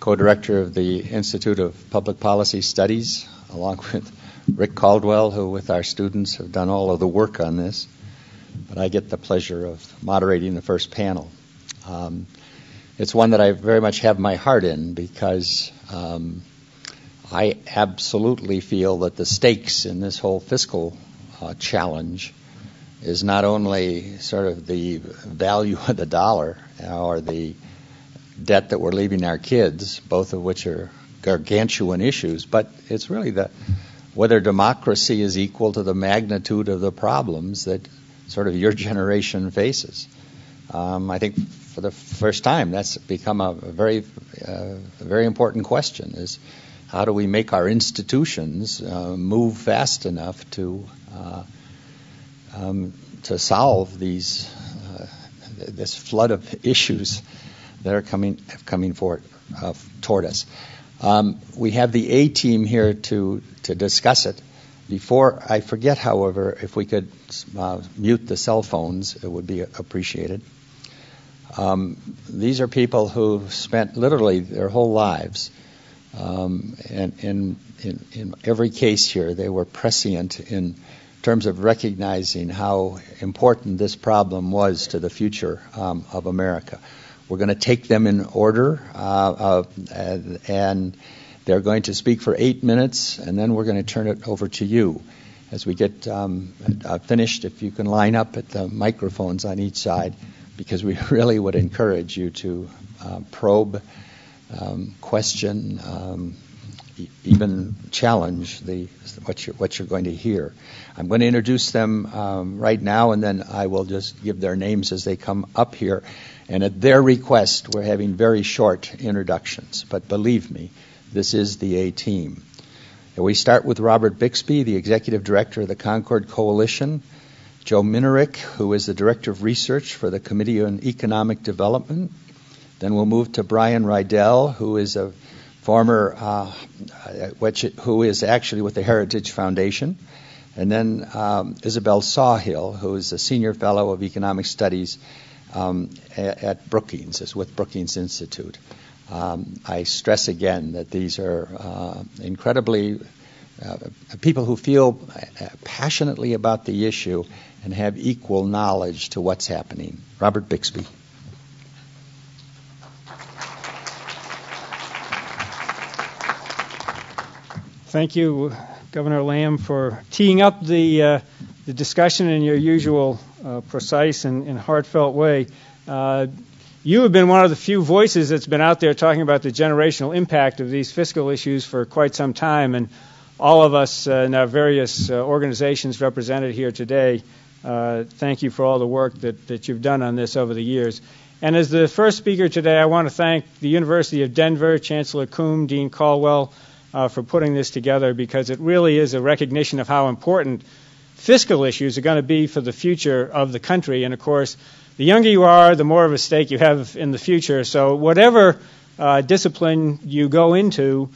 co-director of the Institute of Public Policy Studies, along with Rick Caldwell, who with our students have done all of the work on this. But I get the pleasure of moderating the first panel. It's one that I very much have my heart in because I absolutely feel that the stakes in this whole fiscal challenge is not only sort of the value of the dollar or the debt that we're leaving our kids, both of which are gargantuan issues, but it's really whether democracy is equal to the magnitude of the problems that sort of your generation faces. I think for the first time that's become a very important question, is how do we make our institutions move fast enough to solve this flood of issues that are coming toward us. We have the A team here to discuss it. Before I forget, however, if we could mute the cell phones, it would be appreciated. These are people who spent literally their whole lives, and in every case here, they were prescient in terms of recognizing how important this problem was to the future of America. We're going to take them in order, and they're going to speak for 8 minutes, and then we're going to turn it over to you. As we get finished, if you can line up at the microphones on each side, because we really would encourage you to probe, question, even challenge what you're going to hear. I'm going to introduce them right now, and then I will just give their names as they come up here. And at their request, we're having very short introductions. But believe me, this is the A team. And we start with Robert Bixby, the Executive Director of the Concord Coalition, Joe Minarik, who is the Director of Research for the Committee on Economic Development. Then we'll move to Brian Radel, who is a former, who is actually with the Heritage Foundation. And then Isabel Sawhill, who is a Senior Fellow of Economic Studies at Brookings, is with Brookings Institute. I stress again that these are incredibly people who feel passionately about the issue and have equal knowledge to what's happening. Robert Bixby. Thank you, Governor Lamm, for teeing up the discussion in your usual precise and heartfelt way. You have been one of the few voices that's been out there talking about the generational impact of these fiscal issues for quite some time, and all of us in our various organizations represented here today, thank you for all the work that you've done on this over the years. And as the first speaker today, I want to thank the University of Denver, Chancellor Coombe, Dean Caldwell, for putting this together, because it really is a recognition of how important fiscal issues are going to be for the future of the country. And, of course, the younger you are, the more of a stake you have in the future. So whatever discipline you go into,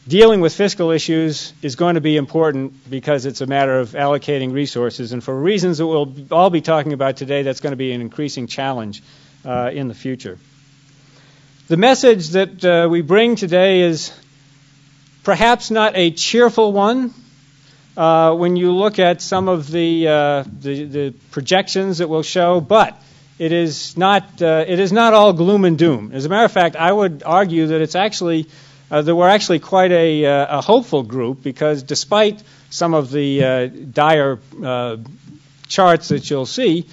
dealing with fiscal issues is going to be important because it's a matter of allocating resources. And for reasons that we'll all be talking about today, that's going to be an increasing challenge in the future. The message that we bring today is perhaps not a cheerful one. When you look at some of the projections that we'll show, but it is not all gloom and doom. As a matter of fact, I would argue that it's actually that we're actually quite a hopeful group, because despite some of the dire charts that you'll see,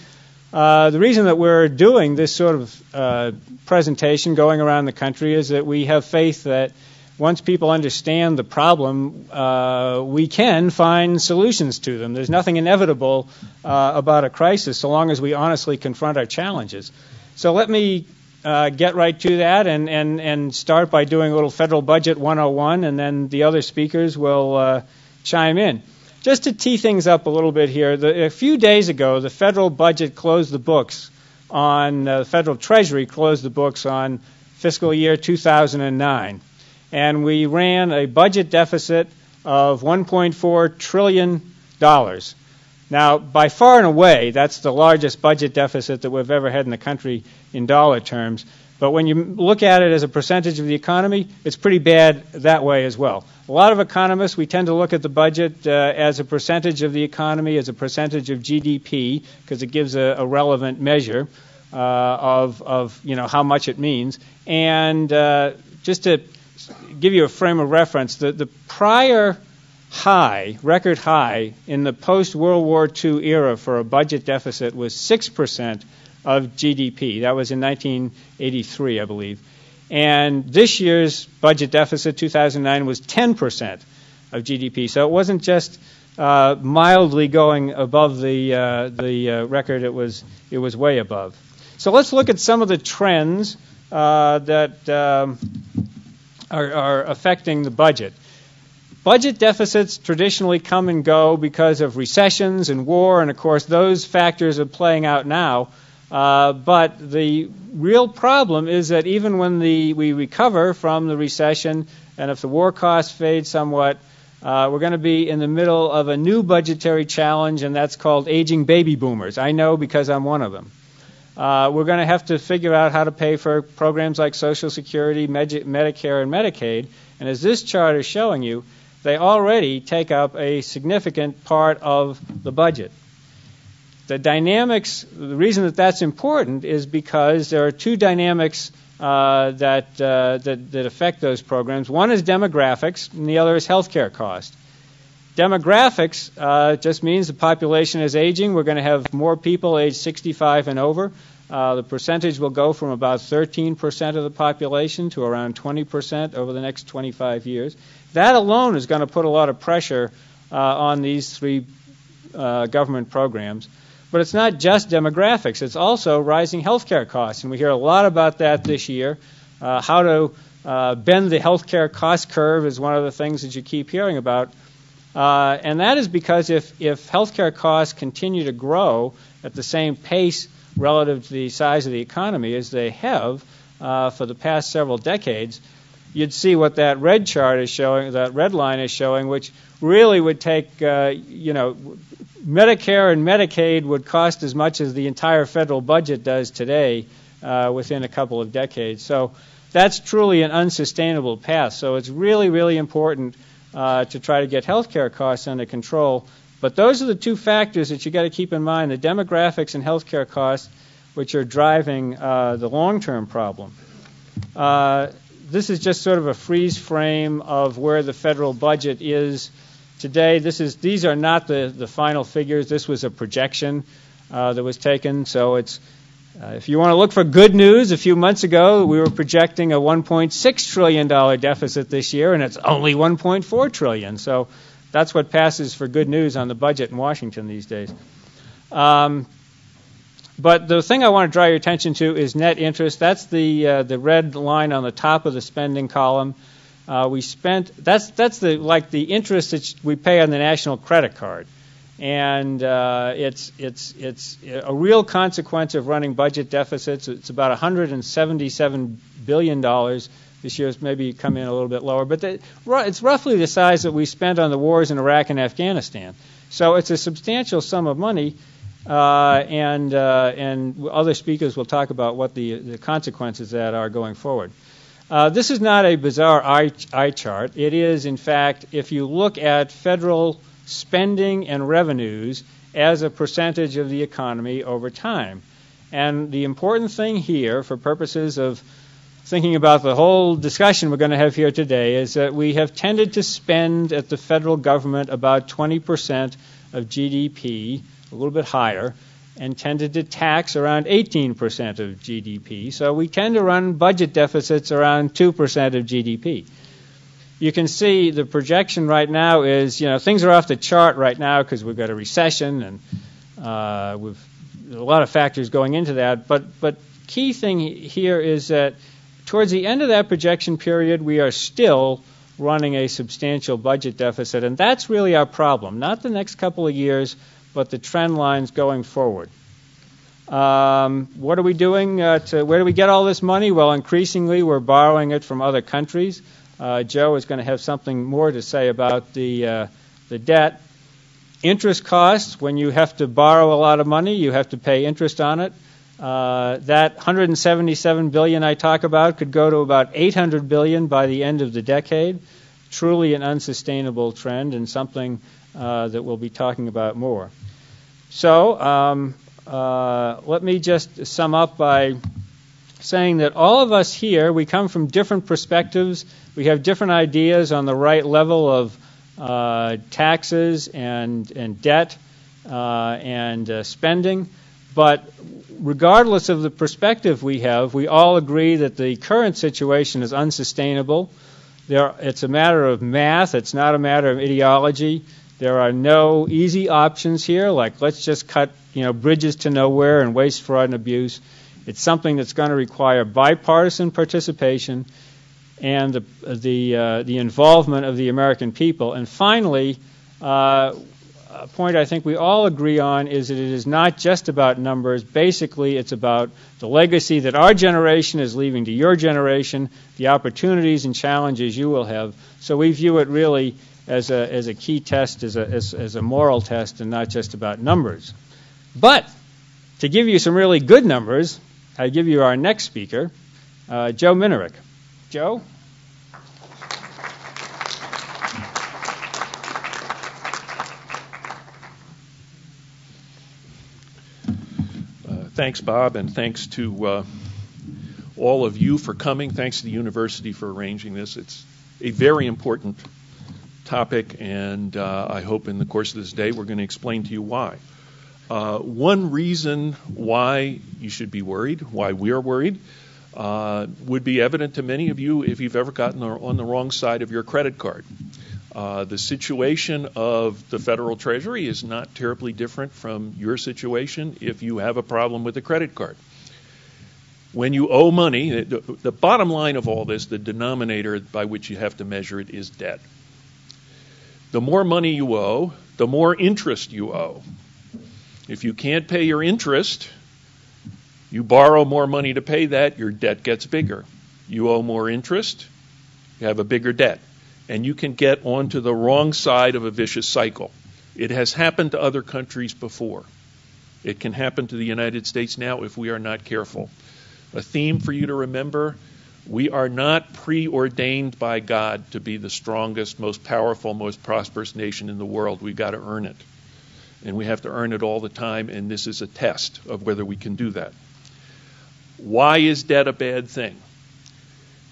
the reason that we're doing this sort of presentation going around the country is that we have faith that once people understand the problem, we can find solutions to them. There's nothing inevitable about a crisis so long as we honestly confront our challenges. So let me get right to that and start by doing a little Federal Budget 101, and then the other speakers will chime in. Just to tee things up a little bit here, a few days ago, the federal budget closed the books on, the Federal Treasury closed the books on fiscal year 2009. And we ran a budget deficit of $1.4 trillion. Now, by far and away, that's the largest budget deficit that we've ever had in the country in dollar terms. But when you look at it as a percentage of the economy, it's pretty bad that way as well. A lot of economists, we tend to look at the budget as a percentage of the economy, as a percentage of GDP, because it gives a relevant measure of how much it means. And just to give you a frame of reference, the prior record high in the post-World War II era for a budget deficit was 6% of GDP. That was in 1983, I believe. And this year's budget deficit, 2009, was 10% of GDP. So it wasn't just mildly going above the record. It was way above. So let's look at some of the trends that are affecting the budget. Budget deficits traditionally come and go because of recessions and war, and of course those factors are playing out now. But the real problem is that even when we recover from the recession, and if the war costs fade somewhat, we're going to be in the middle of a new budgetary challenge, and that's called aging baby boomers. I know because I'm one of them. We're going to have to figure out how to pay for programs like Social Security, Medicare, and Medicaid. And as this chart is showing you, they already take up a significant part of the budget. The dynamics, the reason that that's important is because there are two dynamics that affect those programs. One is demographics, and the other is healthcare cost. Demographics just means the population is aging. We're going to have more people age 65 and over. The percentage will go from about 13% of the population to around 20% over the next 25 years. That alone is going to put a lot of pressure on these three government programs. But it's not just demographics. It's also rising healthcare costs. And we hear a lot about that this year. How to bend the healthcare cost curve is one of the things that you keep hearing about. And that is because if healthcare costs continue to grow at the same pace relative to the size of the economy as they have for the past several decades, you'd see what that red chart is showing, that red line is showing, which really would take, Medicare and Medicaid would cost as much as the entire federal budget does today within a couple of decades. So that's truly an unsustainable path. So it's really, really important to try to get health care costs under control. But those are the two factors that you got to keep in mind, the demographics and health care costs, which are driving the long-term problem. This is just sort of a freeze frame of where the federal budget is today. These are not the final figures. This was a projection that was taken. So it's if you want to look for good news, a few months ago we were projecting a $1.6 trillion deficit this year, and it's only $1.4 trillion. So that's what passes for good news on the budget in Washington these days. But the thing I want to draw your attention to is net interest. That's the red line on the top of the spending column. That's the interest that we pay on the national credit card, and it's a real consequence of running budget deficits. It's about $177 billion this year. It's maybe come in a little bit lower, but it's roughly the size that we spent on the wars in Iraq and Afghanistan. So it's a substantial sum of money. And other speakers will talk about what the consequences of that are going forward. This is not a bizarre eye chart. It is, in fact, if you look at federal spending and revenues as a percentage of the economy over time. And the important thing here, for purposes of thinking about the whole discussion we're going to have here today, is that we have tended to spend at the federal government about 20% of GDP, a little bit higher, and tended to tax around 18% of GDP. So we tend to run budget deficits around 2% of GDP. You can see the projection right now is, things are off the chart right now because we've got a recession and we've a lot of factors going into that. But key thing here is that towards the end of that projection period, we are still running a substantial budget deficit, and that's really our problem. Not the next couple of years, but the trend lines going forward. What are we doing? Where do we get all this money? Well, increasingly, we're borrowing it from other countries. Joe is going to have something more to say about the debt. Interest costs, when you have to borrow a lot of money, you have to pay interest on it. That $177 billion I talk about could go to about $800 billion by the end of the decade. Truly an unsustainable trend and something that we'll be talking about more. So let me just sum up by saying that all of us here, we come from different perspectives. We have different ideas on the right level of taxes and debt and spending. But regardless of the perspective we have, we all agree that the current situation is unsustainable. It's a matter of math. It's not a matter of ideology. There are no easy options here, like let's just cut bridges to nowhere and waste, fraud, and abuse. It's something that's going to require bipartisan participation and the involvement of the American people. And finally, a point I think we all agree on is that it is not just about numbers. Basically, it's about the legacy that our generation is leaving to your generation, the opportunities and challenges you will have. So we view it really as a key test, as a moral test, and not just about numbers. But to give you some really good numbers, I give you our next speaker, Joe Minarik. Joe? Thanks, Bob, and thanks to all of you for coming. Thanks to the university for arranging this. It's a very important topic, and I hope in the course of this day we're going to explain to you why. One reason why you should be worried, why we're worried, would be evident to many of you if you've ever gotten on the wrong side of your credit card. The situation of the Federal Treasury is not terribly different from your situation if you have a problem with a credit card. When you owe money, the bottom line of all this, the denominator by which you have to measure it, is debt. The more money you owe, the more interest you owe. If you can't pay your interest, you borrow more money to pay that, your debt gets bigger. You owe more interest, you have a bigger debt. And you can get onto the wrong side of a vicious cycle. It has happened to other countries before. It can happen to the United States now if we are not careful. A theme for you to remember: we are not preordained by God to be the strongest, most powerful, most prosperous nation in the world. We've got to earn it. And we have to earn it all the time, and this is a test of whether we can do that. Why is debt a bad thing?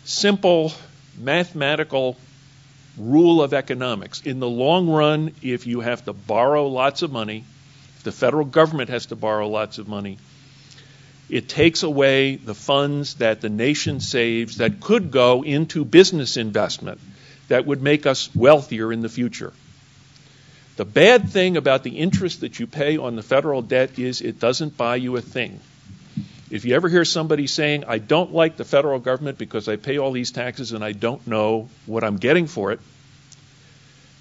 Simple mathematical rule of economics. In the long run, if you have to borrow lots of money, if the federal government has to borrow lots of money, it takes away the funds that the nation saves that could go into business investment that would make us wealthier in the future. The bad thing about the interest that you pay on the federal debt is it doesn't buy you a thing. If you ever hear somebody saying, I don't like the federal government because I pay all these taxes and I don't know what I'm getting for it,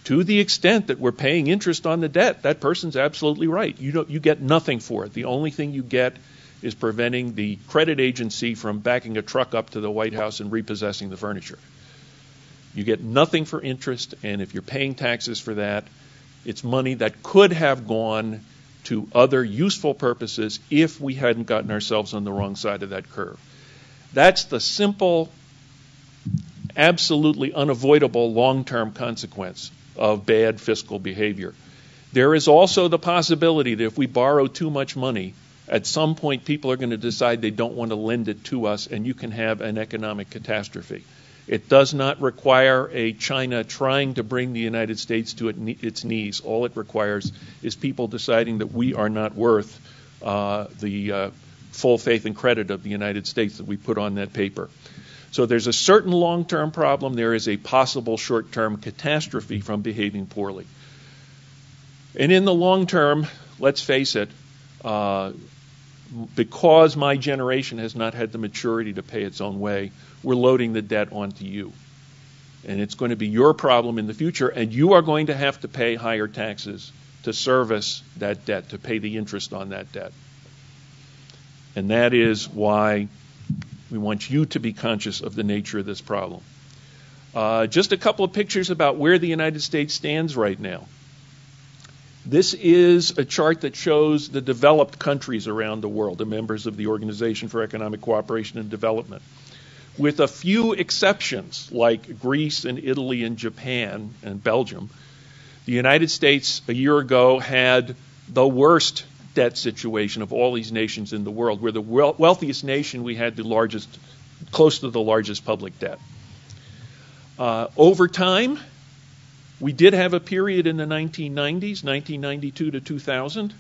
to the extent that we're paying interest on the debt, that person's absolutely right. You get nothing for it. The only thing you get is preventing the credit agency from backing a truck up to the White House and repossessing the furniture. You get nothing for interest, and if you're paying taxes for that, it's money that could have gone to other useful purposes if we hadn't gotten ourselves on the wrong side of that curve. That's the simple, absolutely unavoidable long-term consequence of bad fiscal behavior. There is also the possibility that if we borrow too much money, at some point people are going to decide they don't want to lend it to us, and you can have an economic catastrophe. It does not require a China trying to bring the United States to its knees. All it requires is people deciding that we are not worth the full faith and credit of the United States that we put on that paper. So there's a certain long-term problem. There is a possible short-term catastrophe from behaving poorly. And in the long term, let's face it, because my generation has not had the maturity to pay its own way, we're loading the debt onto you. And it's going to be your problem in the future, and you are going to have to pay higher taxes to service that debt, to pay the interest on that debt. And that is why we want you to be conscious of the nature of this problem. Just a couple of pictures about where the United States stands right now. This is a chart that shows the developed countries around the world, the members of the Organization for Economic Cooperation and Development. With a few exceptions, like Greece and Italy and Japan and Belgium, the United States a year ago had the worst debt situation of all these nations in the world. We're the wealthiest nation. We had close to the largest public debt. Over time, we did have a period in the 1990s, 1992 to 2000,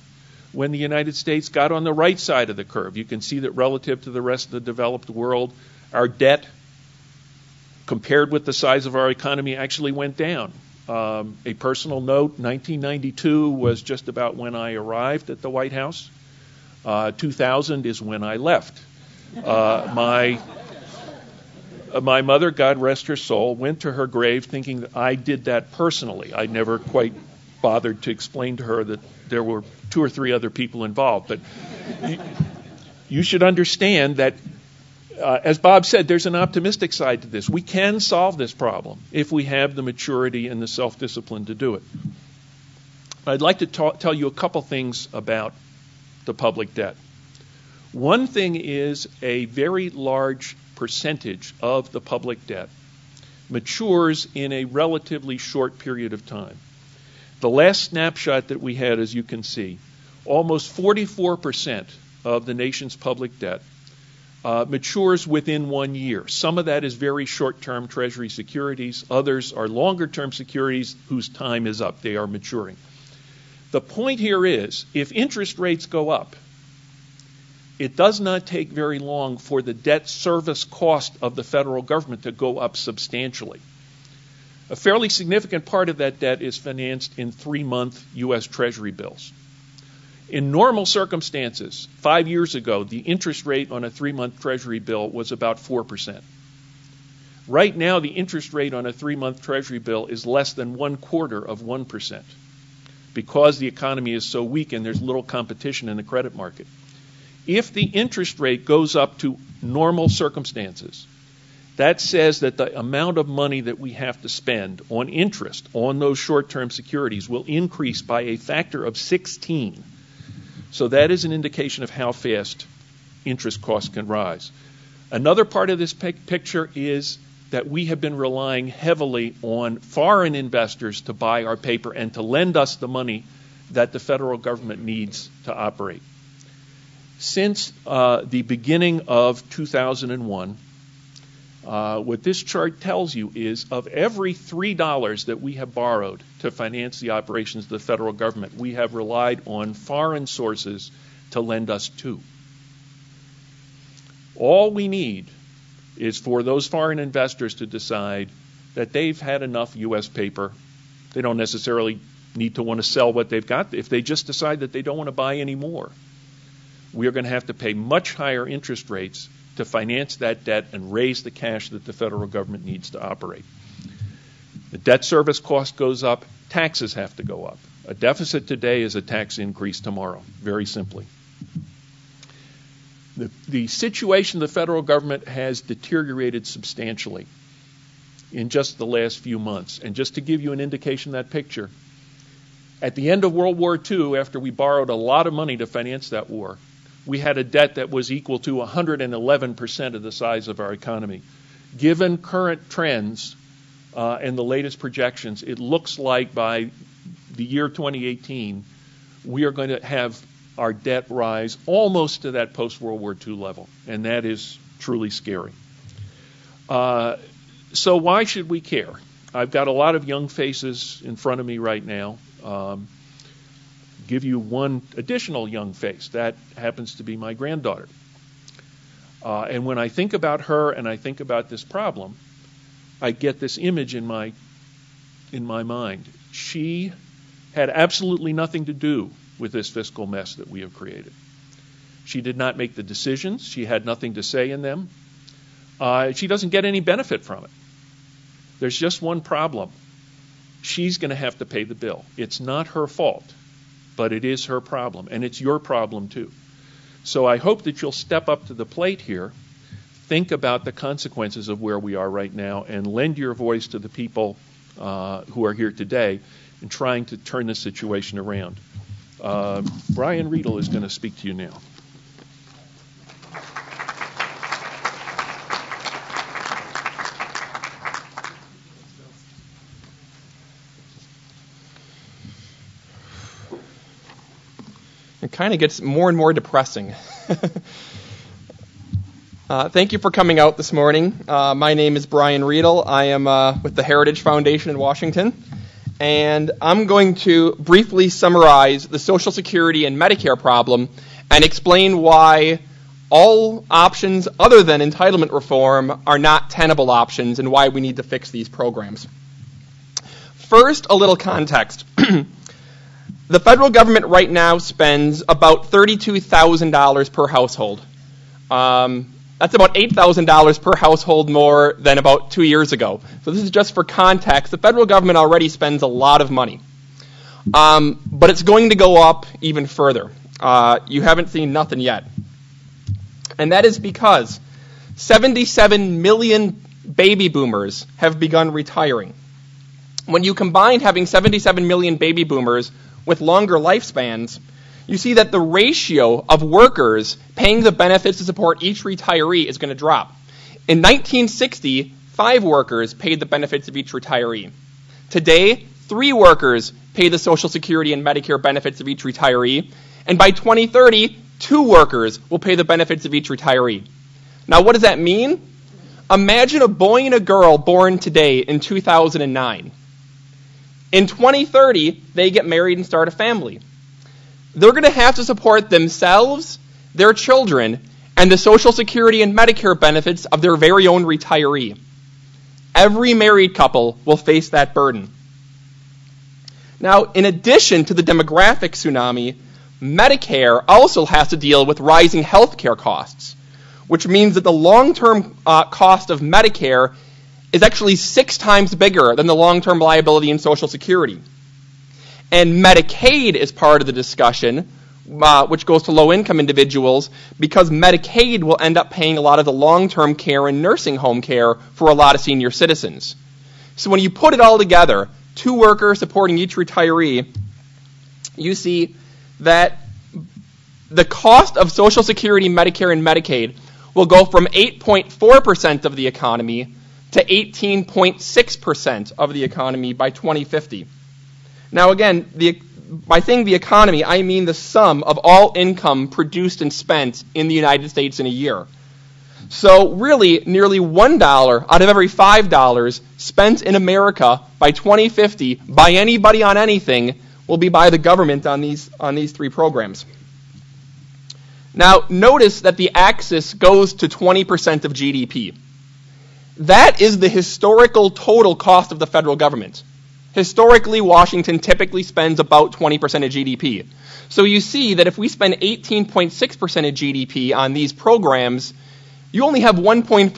when the United States got on the right side of the curve. You can see that relative to the rest of the developed world, our debt, compared with the size of our economy, actually went down. A personal note, 1992 was just about when I arrived at the White House. 2000 is when I left. My mother, God rest her soul, went to her grave thinking that I did that personally. I never quite bothered to explain to her that there were 2 or 3 other people involved. But you should understand that, as Bob said, there's an optimistic side to this. We can solve this problem if we have the maturity and the self-discipline to do it. I'd like to tell you a couple things about the public debt. One thing is a very large percentage of the public debt matures in a relatively short period of time. The last snapshot that we had, as you can see, almost 44% of the nation's public debt matures within 1 year. Some of that is very short-term Treasury securities. Others are longer-term securities whose time is up. They are maturing. The point here is, if interest rates go up, it does not take very long for the debt service cost of the federal government to go up substantially. A fairly significant part of that debt is financed in 3-month U.S. Treasury bills. In normal circumstances, 5 years ago, the interest rate on a 3-month Treasury bill was about 4%. Right now, the interest rate on a 3-month Treasury bill is less than 1/4% because the economy is so weak and there's little competition in the credit market. If the interest rate goes up to normal circumstances, that says that the amount of money that we have to spend on interest on those short-term securities will increase by a factor of 16. So that is an indication of how fast interest costs can rise. Another part of this picture is that we have been relying heavily on foreign investors to buy our paper and to lend us the money that the federal government needs to operate. Since the beginning of 2001, what this chart tells you is of every $3 that we have borrowed to finance the operations of the federal government, we have relied on foreign sources to lend us $2. All we need is for those foreign investors to decide that they've had enough U.S. paper. They don't necessarily need to want to sell what they've got. If they just decide that they don't want to buy any more, we are going to have to pay much higher interest rates to finance that debt and raise the cash that the federal government needs to operate. The debt service cost goes up, taxes have to go up. A deficit today is a tax increase tomorrow, very simply. The situation of the federal government has deteriorated substantially in just the last few months. And just to give you an indication of that picture, at the end of World War II, after we borrowed a lot of money to finance that war, we had a debt that was equal to 111% of the size of our economy. Given current trends and the latest projections, it looks like by the year 2018, we are going to have our debt rise almost to that post-World War II level, and that is truly scary. So why should we care? I've got a lot of young faces in front of me right now. Give you one additional young face. That happens to be my granddaughter. And when I think about her and I think about this problem, I get this image in my mind. She had absolutely nothing to do with this fiscal mess that we have created. She did not make the decisions. She had nothing to say in them. She doesn't get any benefit from it. There's just one problem. She's going to have to pay the bill. It's not her fault, but it is her problem, and it's your problem too. So I hope that you'll step up to the plate here, think about the consequences of where we are right now, and lend your voice to the people who are here today in trying to turn this situation around. Brian Riedl is going to speak to you now. It kind of gets more and more depressing. Thank you for coming out this morning. My name is Brian Riedl. I am with the Heritage Foundation in Washington, and I'm going to briefly summarize the Social Security and Medicare problem and explain why all options other than entitlement reform are not tenable options and why we need to fix these programs. First, a little context. The federal government right now spends about $32,000 per household. That's about $8,000 per household more than about 2 years ago. So this is just for context. The federal government already spends a lot of money. But it's going to go up even further. You haven't seen nothing yet. And that is because 77 million baby boomers have begun retiring. When you combine having 77 million baby boomers with longer lifespans, you see that the ratio of workers paying the benefits to support each retiree is going to drop. In 1960, 5 workers paid the benefits of each retiree. Today, 3 workers pay the Social Security and Medicare benefits of each retiree. And by 2030, 2 workers will pay the benefits of each retiree. Now, what does that mean? Imagine a boy and a girl born today in 2009. In 2030, they get married and start a family. They're going to have to support themselves, their children, and the Social Security and Medicare benefits of their very own retiree. Every married couple will face that burden. Now, in addition to the demographic tsunami, Medicare also has to deal with rising health care costs, which means that the long-term cost of Medicare is actually 6 times bigger than the long-term liability in Social Security. And Medicaid is part of the discussion, which goes to low-income individuals, because Medicaid will end up paying a lot of the long-term care and nursing home care for a lot of senior citizens. So when you put it all together, 2 workers supporting each retiree, you see that the cost of Social Security, Medicare, and Medicaid will go from 8.4% of the economy to 18.6% of the economy by 2050. Now again, by saying the economy, I mean the sum of all income produced and spent in the United States in a year. So really, nearly $1 out of every $5 spent in America by 2050 by anybody on anything will be by the government on these 3 programs. Now notice that the axis goes to 20% of GDP. That is the historical total cost of the federal government. Historically, Washington typically spends about 20% of GDP. So you see that if we spend 18.6% of GDP on these programs, you only have 1.4%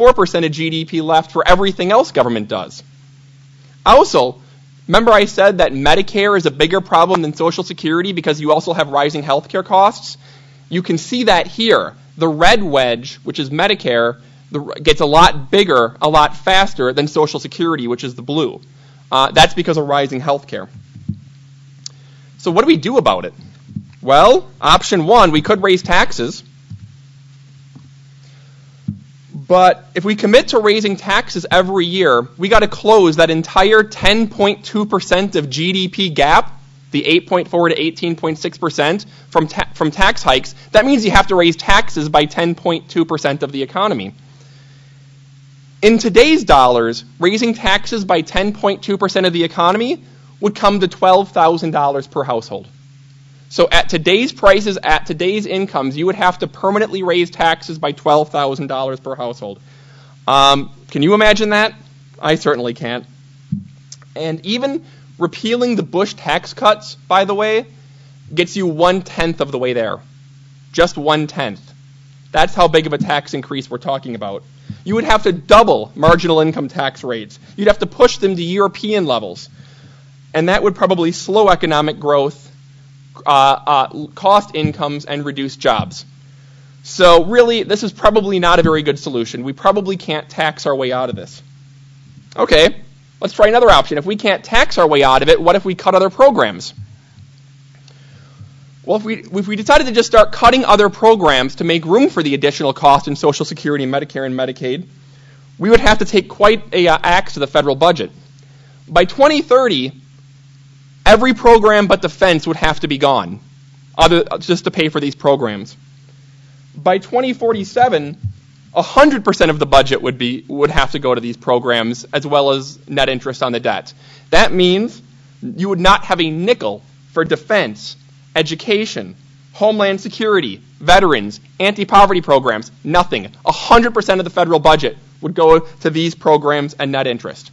of GDP left for everything else government does. Also, remember I said that Medicare is a bigger problem than Social Security because you also have rising health care costs? You can see that here. The red wedge, which is Medicare, gets a lot bigger, a lot faster than Social Security, which is the blue. That's because of rising health care. So what do we do about it? Well, option 1, we could raise taxes. But if we commit to raising taxes every year, we got to close that entire 10.2% of GDP gap, the 8.4 to 18.6% from tax hikes. That means you have to raise taxes by 10.2% of the economy. In today's dollars, raising taxes by 10.2% of the economy would come to $12,000 per household. So at today's prices, at today's incomes, you would have to permanently raise taxes by $12,000 per household. Can you imagine that? I certainly can't. And even repealing the Bush tax cuts, by the way, gets you 1/10 of the way there. Just 1/10. That's how big of a tax increase we're talking about. You would have to double marginal income tax rates. You'd have to push them to European levels. And that would probably slow economic growth, cost incomes, and reduce jobs. So really, this is probably not a very good solution. We probably can't tax our way out of this. Okay, Let's try another option. If we can't tax our way out of it, what if we cut other programs? Well, if we decided to just start cutting other programs to make room for the additional cost in Social Security, Medicare, and Medicaid, we would have to take quite a axe to the federal budget. By 2030, every program but defense would have to be gone, just to pay for these programs. By 2047, 100% of the budget would have to go to these programs, as well as net interest on the debt. That means you would not have a nickel for defense, education, homeland security, veterans, anti-poverty programs, nothing. 100% of the federal budget would go to these programs and net interest.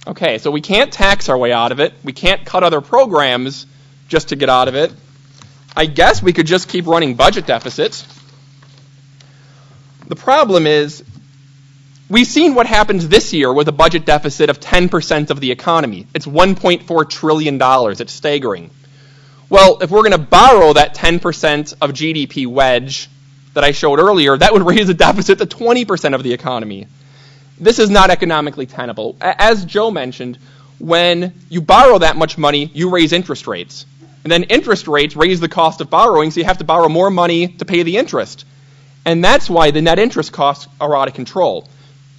Okay, so we can't tax our way out of it. We can't cut other programs just to get out of it. I guess we could just keep running budget deficits. The problem is, we've seen what happens this year with a budget deficit of 10% of the economy. It's $1.4 trillion. It's staggering. Well, if we're going to borrow that 10% of GDP wedge that I showed earlier, that would raise the deficit to 20% of the economy. This is not economically tenable. As Joe mentioned, when you borrow that much money, you raise interest rates. And then interest rates raise the cost of borrowing, so you have to borrow more money to pay the interest. And that's why the net interest costs are out of control.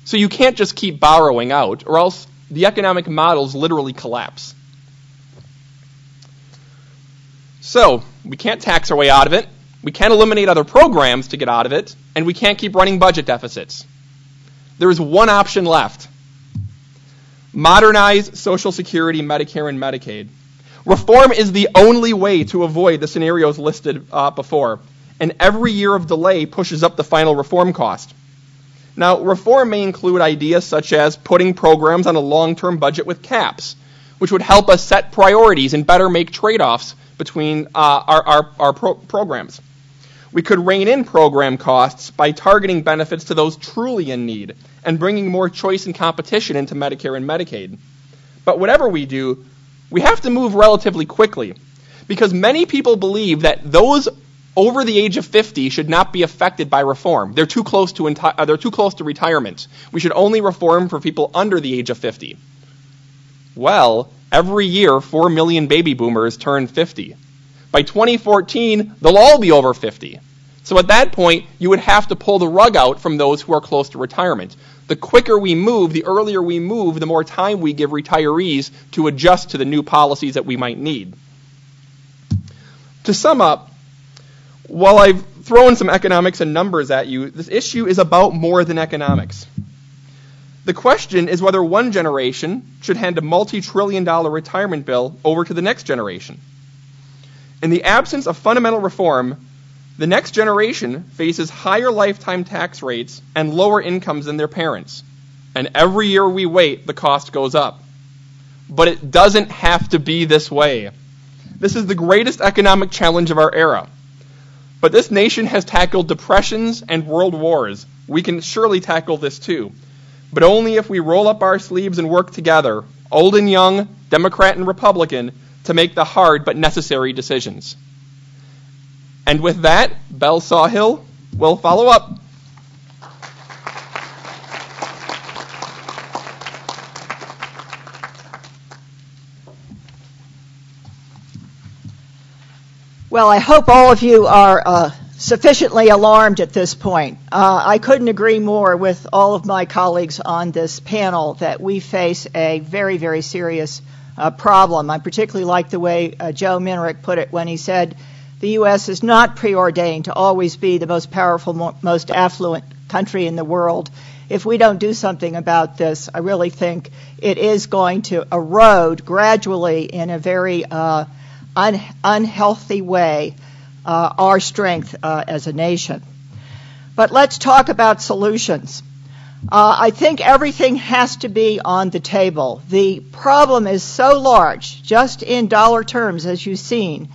So you can't just keep borrowing out, or else the economic models literally collapse. So we can't tax our way out of it, we can't eliminate other programs to get out of it, and we can't keep running budget deficits. There is one option left. Modernize Social Security, Medicare, and Medicaid. Reform is the only way to avoid the scenarios listed before, and every year of delay pushes up the final reform cost. Now, reform may include ideas such as putting programs on a long-term budget with caps, which would help us set priorities and better make trade-offs between our programs. We could rein in program costs by targeting benefits to those truly in need and bringing more choice and competition into Medicare and Medicaid. But whatever we do, we have to move relatively quickly, because many people believe that those over the age of 50 should not be affected by reform. They're too close to retirement. We should only reform for people under the age of 50. Well, every year 4 million baby boomers turn 50. By 2014, they'll all be over 50. So at that point, you would have to pull the rug out from those who are close to retirement. The quicker we move, the earlier we move, the more time we give retirees to adjust to the new policies that we might need. To sum up, while I've thrown some economics and numbers at you, this issue is about more than economics. The question is whether one generation should hand a multi-trillion-dollar retirement bill over to the next generation. In the absence of fundamental reform, the next generation faces higher lifetime tax rates and lower incomes than their parents. And every year we wait, the cost goes up. But it doesn't have to be this way. This is the greatest economic challenge of our era. But this nation has tackled depressions and world wars. We can surely tackle this too. But only if we roll up our sleeves and work together, old and young, Democrat and Republican, to make the hard but necessary decisions. And with that, Belle Sawhill will follow up. Well, I hope all of you are sufficiently alarmed at this point. I couldn't agree more with all of my colleagues on this panel that we face a very, very serious problem. I particularly like the way Joe Minarik put it when he said the U.S. is not preordained to always be the most powerful, most affluent country in the world. If we don't do something about this, I really think it is going to erode gradually in a very unhealthy way our strength as a nation. But let's talk about solutions. I think everything has to be on the table. The problem is so large, just in dollar terms, as you've seen,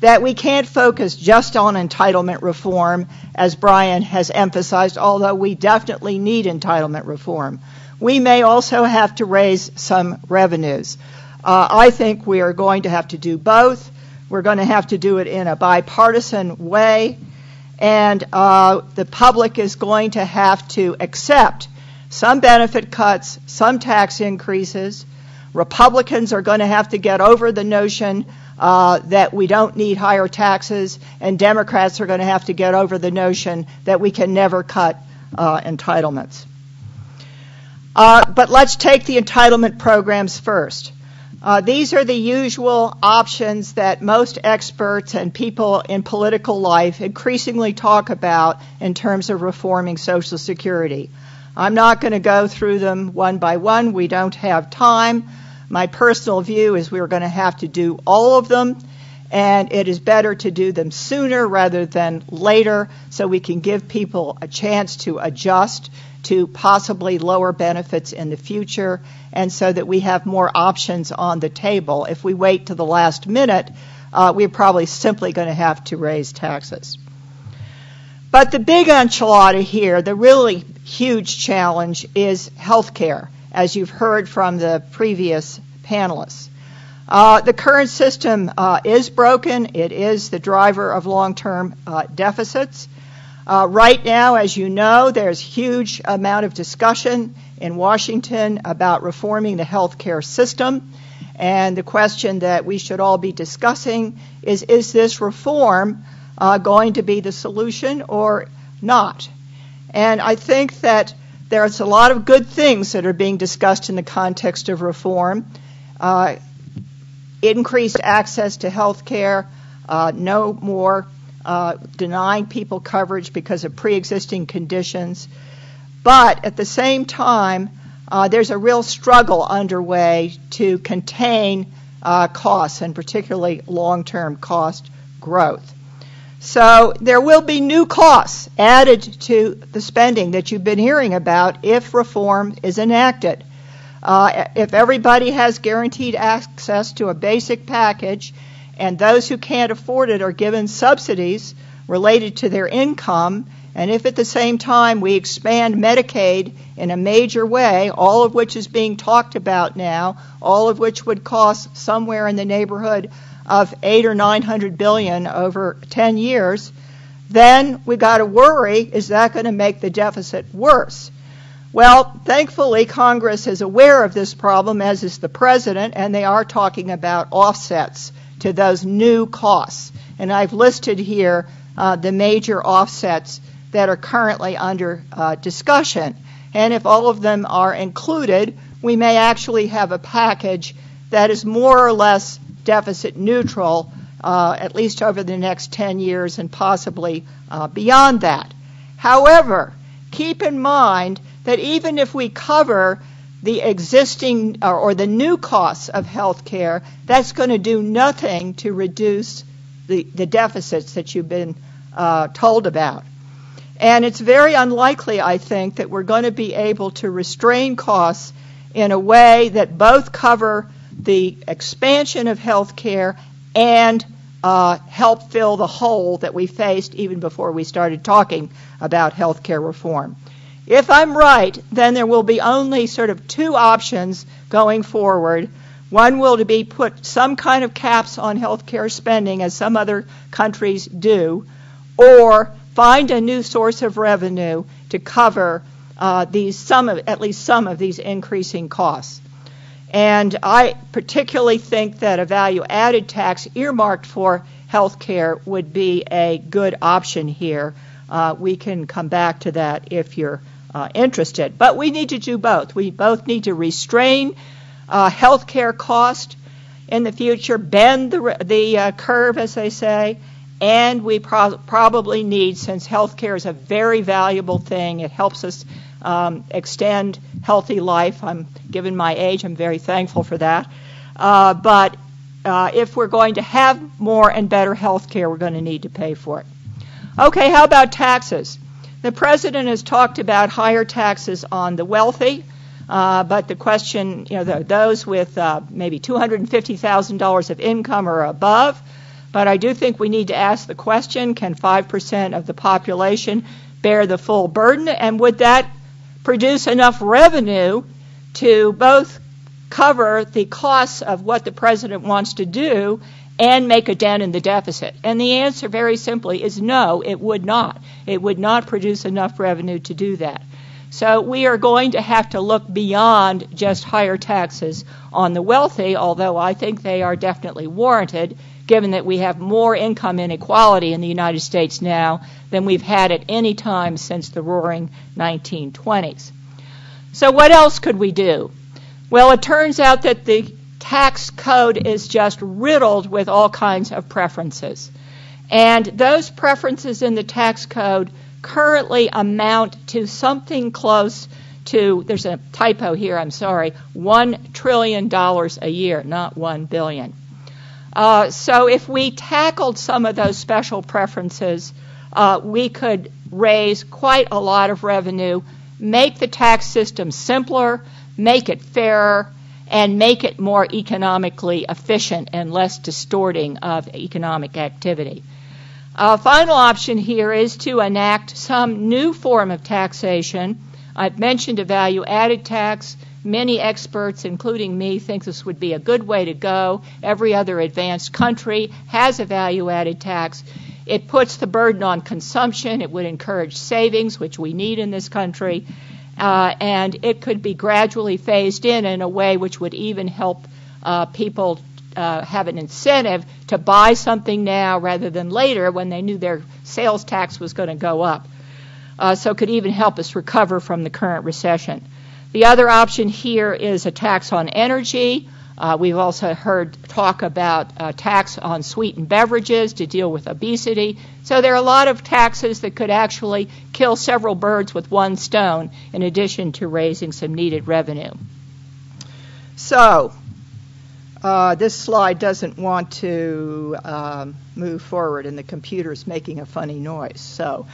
that we can't focus just on entitlement reform, as Brian has emphasized, although we definitely need entitlement reform. We may also have to raise some revenues. I think we are going to have to do both. We're going to have to do it in a bipartisan way, and the public is going to have to accept some benefit cuts, some tax increases. Republicans are going to have to get over the notion that we don't need higher taxes, and Democrats are going to have to get over the notion that we can never cut entitlements. But let's take the entitlement programs first. These are the usual options that most experts and people in political life increasingly talk about in terms of reforming Social Security. I'm not going to go through them one by one. We don't have time. My personal view is we're going to have to do all of them, and it is better to do them sooner rather than later so we can give people a chance to adjust to possibly lower benefits in the future, and so that we have more options on the table. If we wait to the last minute, we're probably simply going to have to raise taxes. But the big enchilada here, the really huge challenge, is health care, as you've heard from the previous panelists. The current system is broken. It is the driver of long-term deficits. Right now, as you know, there's huge amount of discussion in Washington about reforming the health care system. And the question that we should all be discussing is this reform going to be the solution or not? And I think that there's a lot of good things that are being discussed in the context of reform. Increased access to health care, no more denying people coverage because of pre-existing conditions. But at the same time, there's a real struggle underway to contain costs, and particularly long-term cost growth. So there will be new costs added to the spending that you've been hearing about if reform is enacted. If everybody has guaranteed access to a basic package, and those who can't afford it are given subsidies related to their income, and if at the same time we expand Medicaid in a major way, all of which is being talked about now, all of which would cost somewhere in the neighborhood of $800 or $900 billion over 10 years, then we've got to worry, is that going to make the deficit worse? Well, thankfully, Congress is aware of this problem, as is the President, and they are talking about offsets to those new costs. And I've listed here the major offsets that are currently under discussion. And if all of them are included, we may actually have a package that is more or less deficit neutral, at least over the next 10 years and possibly beyond that. However, keep in mind that even if we cover the existing or the new costs of health care, that's going to do nothing to reduce the deficits that you've been told about. And it's very unlikely, I think, that we're going to be able to restrain costs in a way that both cover the expansion of health care and help fill the hole that we faced even before we started talking about health care reform. If I'm right, then there will be only sort of two options going forward. One will be put some kind of caps on health care spending, as some other countries do, or find a new source of revenue to cover at least some of these increasing costs. And I particularly think that a value-added tax earmarked for health care would be a good option here. We can come back to that if you're interested. But we need to do both. We both need to restrain health care cost in the future, bend the curve, as they say, and we probably need, since health care is a very valuable thing, it helps us extend healthy life. Given my age, I'm very thankful for that. But if we're going to have more and better health care, we're going to need to pay for it. Okay, how about taxes? The President has talked about higher taxes on the wealthy, but the question, those with maybe $250,000 of income or above. But I do think we need to ask the question, can 5% of the population bear the full burden? And would that produce enough revenue to both cover the costs of what the President wants to do and make a dent in the deficit? And the answer, very simply, is no, it would not. It would not produce enough revenue to do that. So we are going to have to look beyond just higher taxes on the wealthy, although I think they are definitely warranted, given that we have more income inequality in the United States now than we've had at any time since the roaring 1920s. So what else could we do? Well, it turns out that the tax code is just riddled with all kinds of preferences. And those preferences in the tax code currently amount to something close to, there's a typo here, I'm sorry, $1 trillion a year, not $1 billion. So if we tackled some of those special preferences, we could raise quite a lot of revenue, make the tax system simpler, make it fairer, and make it more economically efficient and less distorting of economic activity. A final option here is to enact some new form of taxation. I've mentioned a value-added tax. Many experts, including me, think this would be a good way to go. Every other advanced country has a value-added tax. It puts the burden on consumption. It would encourage savings, which we need in this country. And it could be gradually phased in a way which would even help people have an incentive to buy something now rather than later when they knew their sales tax was going to go up. So it could even help us recover from the current recession. The other option here is a tax on energy. We've also heard talk about tax on sweetened beverages to deal with obesity. So there are a lot of taxes that could actually kill several birds with one stone in addition to raising some needed revenue. So this slide doesn't want to move forward, and the computer's making a funny noise. So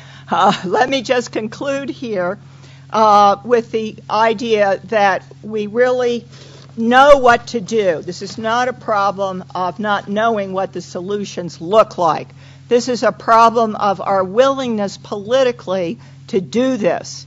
let me just conclude here with the idea that we really know what to do. This is not a problem of not knowing what the solutions look like. This is a problem of our willingness politically to do this.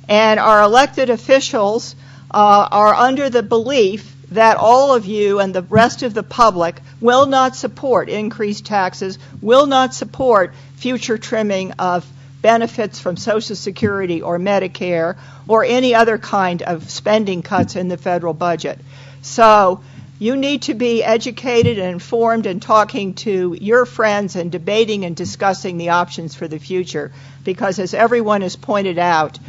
And our elected officials are under the belief that all of you and the rest of the public will not support increased taxes, will not support future trimming of benefits from Social Security or Medicare or any other kind of spending cuts in the federal budget. So you need to be educated and informed and talking to your friends and debating and discussing the options for the future, because as everyone has pointed out,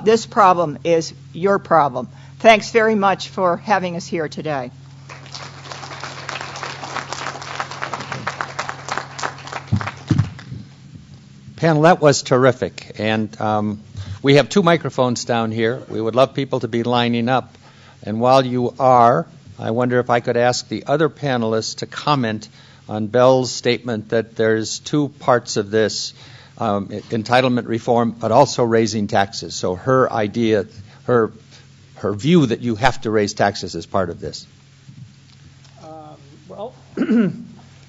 this problem is your problem. Thanks very much for having us here today. Panel, that was terrific. And we have 2 microphones down here. We would love people to be lining up. And while you are, I wonder if I could ask the other panelists to comment on Belle's statement that there's 2 parts of this, entitlement reform, but also raising taxes. So her idea, her view that you have to raise taxes as part of this. Well,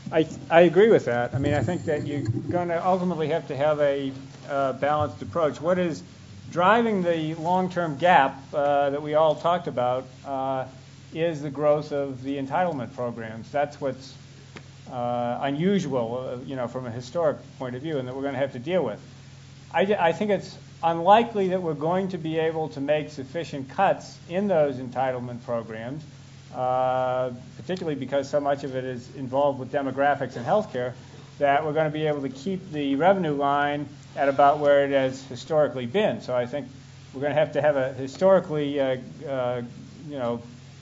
I agree with that. I mean, I think that you're going to ultimately have to have a balanced approach. What is driving the long-term gap that we all talked about is the growth of the entitlement programs. That's what's unusual, from a historic point of view, and that we're going to have to deal with. I think it's unlikely that we're going to be able to make sufficient cuts in those entitlement programs, particularly because so much of it is involved with demographics and healthcare, that we're going to be able to keep the revenue line at about where it has historically been. So I think we're going to have a historically,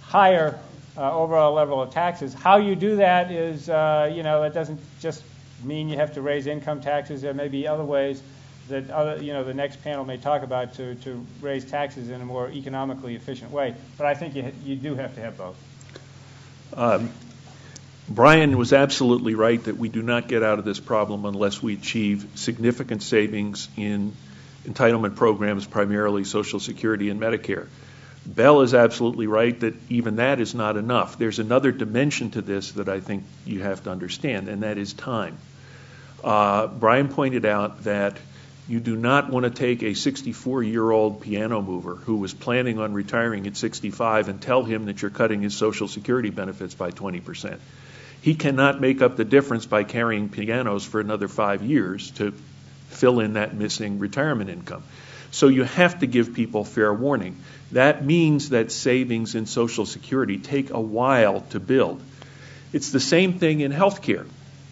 higher overall level of taxes. How you do that is, it doesn't just mean you have to raise income taxes. There may be other ways that the next panel may talk about to raise taxes in a more economically efficient way. But I think you do have to have both. Brian was absolutely right that we do not get out of this problem unless we achieve significant savings in entitlement programs, primarily Social Security and Medicare. Belle is absolutely right that even that is not enough. There's another dimension to this that I think you have to understand, and that is time. Brian pointed out that you do not want to take a 64-year-old piano mover who was planning on retiring at 65 and tell him that you're cutting his Social Security benefits by 20%. He cannot make up the difference by carrying pianos for another 5 years to fill in that missing retirement income. So you have to give people fair warning. That means that savings in Social Security take a while to build. It's the same thing in healthcare.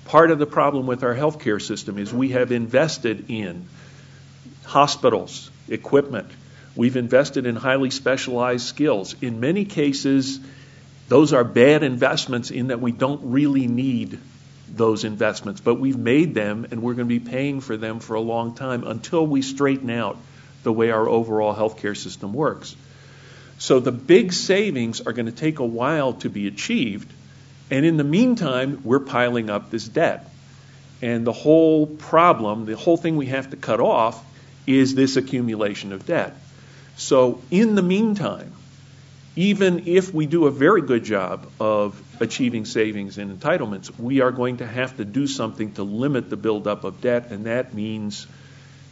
Part of the problem with our healthcare system is we have invested in hospitals, equipment. We've invested in highly specialized skills. In many cases, those are bad investments in that we don't really need those investments, but we've made them and we're going to be paying for them for a long time until we straighten out the way our overall healthcare system works. So the big savings are going to take a while to be achieved, and in the meantime, we're piling up this debt. And the whole problem, the whole thing we have to cut off is this accumulation of debt. So in the meantime, even if we do a very good job of achieving savings and entitlements, we are going to have to do something to limit the buildup of debt, and that means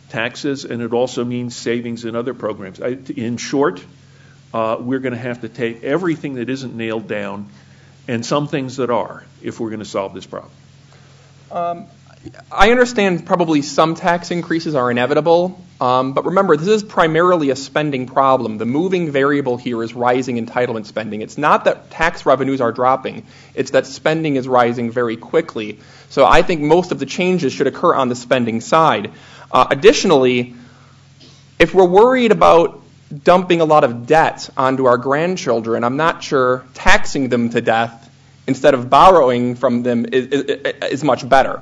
taxes, and it also means savings in other programs. In short, we're going to have to take everything that isn't nailed down and some things that are if we're going to solve this problem. I understand probably some tax increases are inevitable, but remember, this is primarily a spending problem. The moving variable here is rising entitlement spending. It's not that tax revenues are dropping. It's that spending is rising very quickly. So I think most of the changes should occur on the spending side. Additionally, if we're worried about dumping a lot of debt onto our grandchildren, I'm not sure taxing them to death instead of borrowing from them is much better.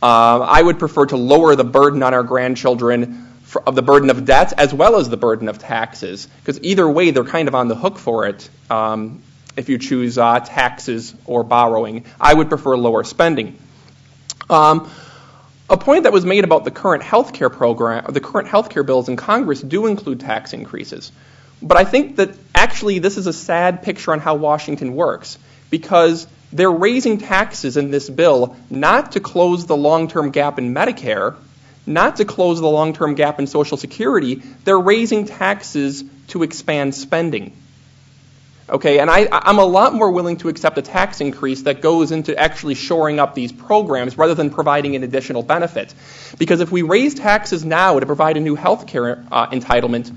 I would prefer to lower the burden on our grandchildren of the burden of debt as well as the burden of taxes, because either way they're kind of on the hook for it if you choose taxes or borrowing. I would prefer lower spending. A point that was made about the current healthcare program, the current healthcare bills in Congress do include tax increases. But I think that actually this is a sad picture on how Washington works, because they're raising taxes in this bill not to close the long-term gap in Medicare, not to close the long-term gap in Social Security. They're raising taxes to expand spending. Okay, and I'm a lot more willing to accept a tax increase that goes into actually shoring up these programs rather than providing an additional benefit. Because if we raise taxes now to provide a new health care entitlement,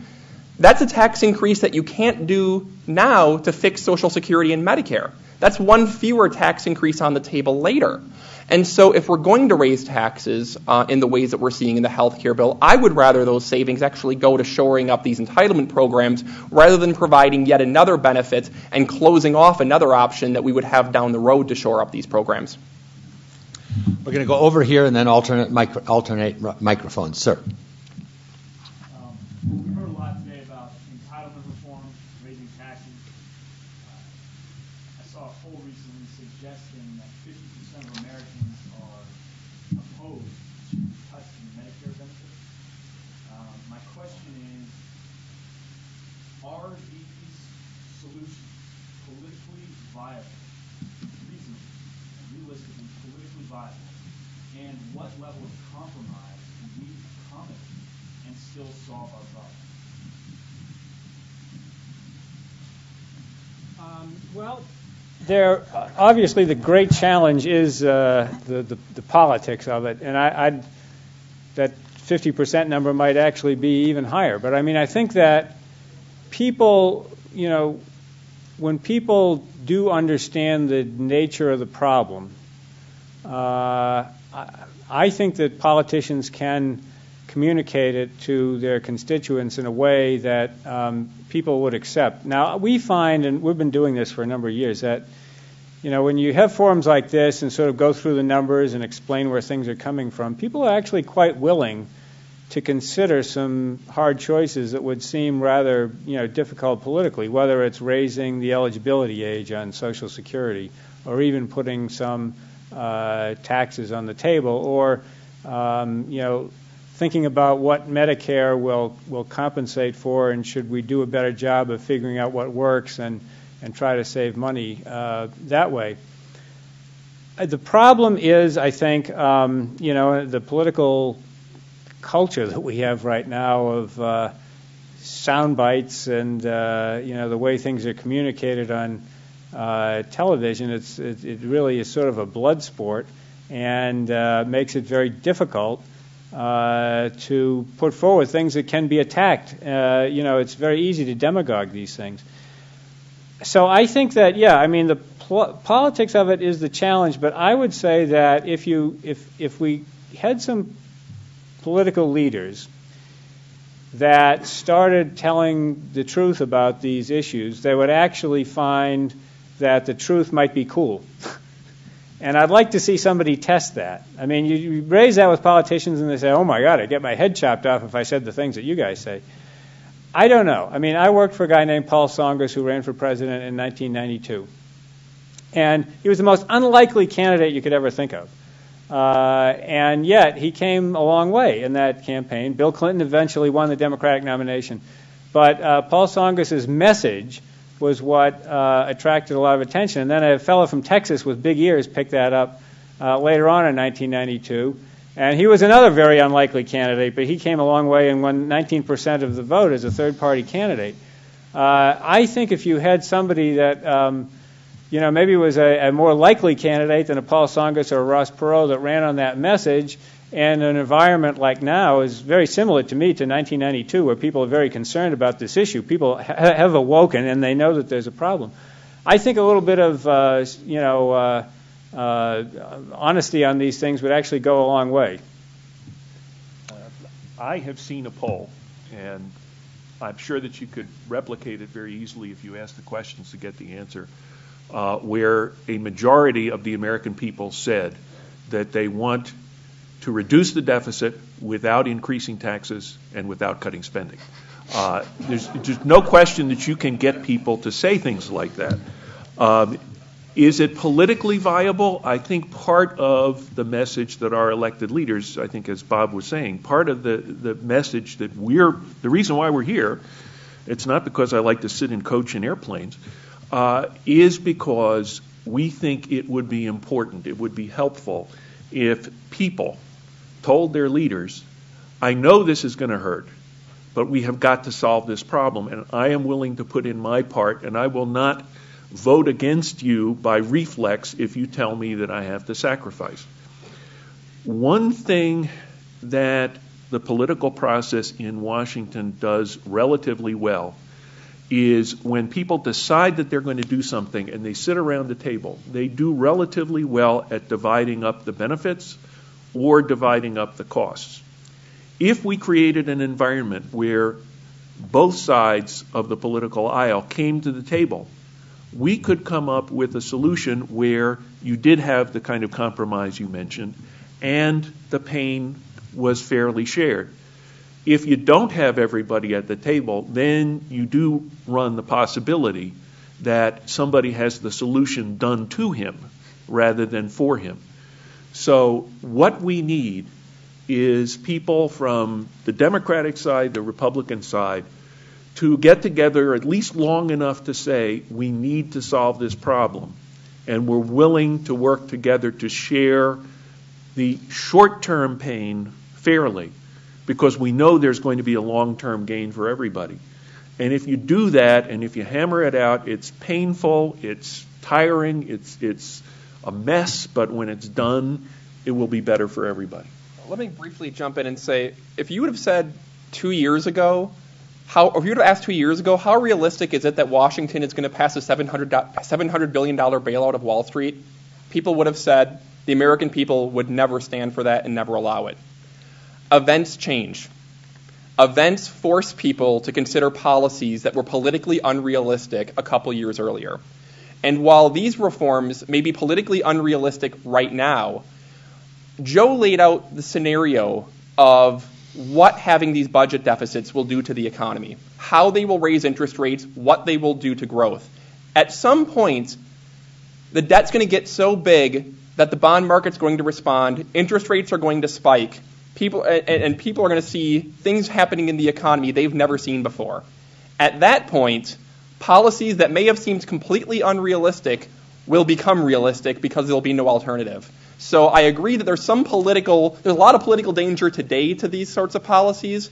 that's a tax increase that you can't do now to fix Social Security and Medicare. That's one fewer tax increase on the table later. And so if we're going to raise taxes in the ways that we're seeing in the health care bill, I would rather those savings actually go to shoring up these entitlement programs rather than providing yet another benefit and closing off another option that we would have down the road to shore up these programs. We're going to go over here and then alternate microphones. Sir. We heard a lot today about entitlement reform, raising taxes. I saw a poll recently suggesting that 50% of Americans are opposed to cuts in Medicare benefits. My question is, are these solutions politically viable, reasonably, and realistically politically viable? And what level of compromise can we accommodate and still solve our problem? Well, there obviously the great challenge is the politics of it, and that 50% number might actually be even higher. But I mean, I think that people, when people do understand the nature of the problem, I think that politicians can communicate it to their constituents in a way that people would accept. Now, we find, and we've been doing this for a number of years, that when you have forums like this and sort of go through the numbers and explain where things are coming from, people are actually quite willing to consider some hard choices that would seem rather difficult politically, whether it's raising the eligibility age on Social Security or even putting some taxes on the table, or thinking about what Medicare will compensate for, and should we do a better job of figuring out what works and try to save money that way. The problem is, I think, the political culture that we have right now of sound bites and the way things are communicated on television. It really is sort of a blood sport and makes it very difficult to put forward things that can be attacked. It's very easy to demagogue these things. So I think that, the politics of it is the challenge, but I would say that if we had some political leaders that started telling the truth about these issues, they would actually find that the truth might be cool. And I'd like to see somebody test that. I mean, you raise that with politicians and they say, oh my God, I'd get my head chopped off if I said the things that you guys say. I don't know. I mean, I worked for a guy named Paul Tsongas who ran for president in 1992. And he was the most unlikely candidate you could ever think of. And yet, he came a long way in that campaign. Bill Clinton eventually won the Democratic nomination. But Paul Tsongas' message was what attracted a lot of attention. And then a fellow from Texas with big ears picked that up later on in 1992. And he was another very unlikely candidate, but he came a long way and won 19% of the vote as a third-party candidate. I think if you had somebody that maybe was a more likely candidate than a Paul Tsongas or a Ross Perot that ran on that message, and an environment like now is very similar to me to 1992, where people are very concerned about this issue. People have awoken, and they know that there's a problem. I think a little bit of, honesty on these things would actually go a long way. I have seen a poll, and I'm sure that you could replicate it very easily if you asked the questions to get the answer, where a majority of the American people said that they want to reduce the deficit without increasing taxes and without cutting spending. There's just no question that you can get people to say things like that. Is it politically viable? I think part of the message that our elected leaders, I think as Bob was saying, part of the message that the reason why we're here, it's not because I like to sit and coach in airplanes, is because we think it would be important, it would be helpful if people told their leaders, I know this is going to hurt, but we have got to solve this problem, and I am willing to put in my part, and I will not vote against you by reflex if you tell me that I have to sacrifice. One thing that the political process in Washington does relatively well is when people decide that they're going to do something and they sit around the table, they do relatively well at dividing up the benefits or dividing up the costs. If we created an environment where both sides of the political aisle came to the table, we could come up with a solution where you did have the kind of compromise you mentioned and the pain was fairly shared. If you don't have everybody at the table, then you do run the possibility that somebody has the solution done to him rather than for him. So what we need is people from the Democratic side, the Republican side, to get together at least long enough to say we need to solve this problem, and we're willing to work together to share the short-term pain fairly, because we know there's going to be a long-term gain for everybody. And if you do that, and if you hammer it out, it's painful, it's tiring, it's a mess, but when it's done, it will be better for everybody. Let me briefly jump in and say, if you would have said 2 years ago, if you would have asked 2 years ago, how realistic is it that Washington is going to pass a $700 billion bailout of Wall Street? People would have said the American people would never stand for that and never allow it. Events change. Events force people to consider policies that were politically unrealistic a couple years earlier. And while these reforms may be politically unrealistic right now, Joe laid out the scenario of what having these budget deficits will do to the economy, how they will raise interest rates, what they will do to growth. At some point, the debt's going to get so big that the bond market's going to respond, interest rates are going to spike, people are going to see things happening in the economy they've never seen before. At that point, policies that may have seemed completely unrealistic will become realistic because there will be no alternative. So I agree that there's a lot of political danger today to these sorts of policies,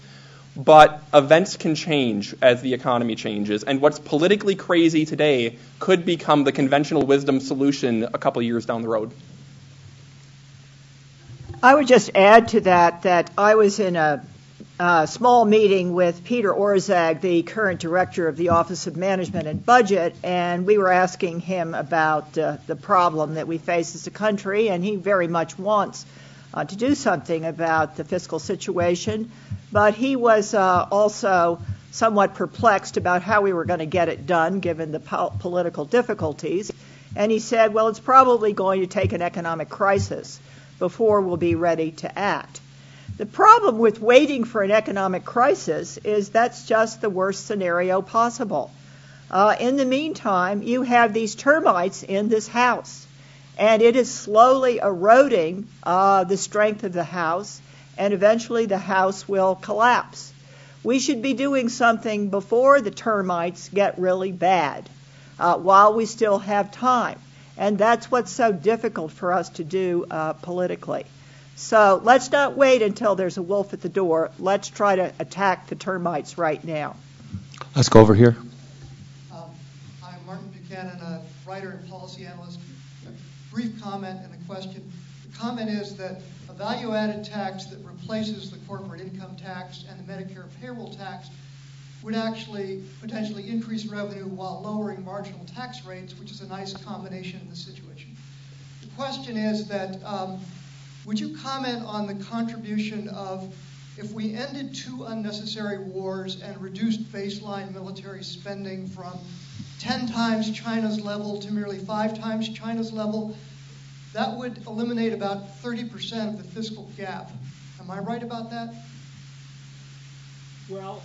but events can change as the economy changes. And what's politically crazy today could become the conventional wisdom solution a couple years down the road. I would just add to that I was in a small meeting with Peter Orszag, the current director of the Office of Management and Budget, and we were asking him about the problem that we face as a country, and he very much wants to do something about the fiscal situation, but he was also somewhat perplexed about how we were going to get it done given the political difficulties, and he said, well, it's probably going to take an economic crisis before we'll be ready to act. The problem with waiting for an economic crisis is that's just the worst scenario possible. In the meantime, you have these termites in this house, and it is slowly eroding the strength of the house, and eventually the house will collapse. We should be doing something before the termites get really bad, while we still have time. And that's what's so difficult for us to do politically. So let's not wait until there's a wolf at the door. Let's try to attack the termites right now. Let's go over here. I'm Martin Buchanan, a writer and policy analyst. A brief comment and a question. The comment is that a value-added tax that replaces the corporate income tax and the Medicare payroll tax would actually potentially increase revenue while lowering marginal tax rates, which is a nice combination in this situation. The question is that would you comment on the contribution of, if we ended 2 unnecessary wars and reduced baseline military spending from 10 times China's level to merely 5 times China's level, that would eliminate about 30% of the fiscal gap. Am I right about that? Well,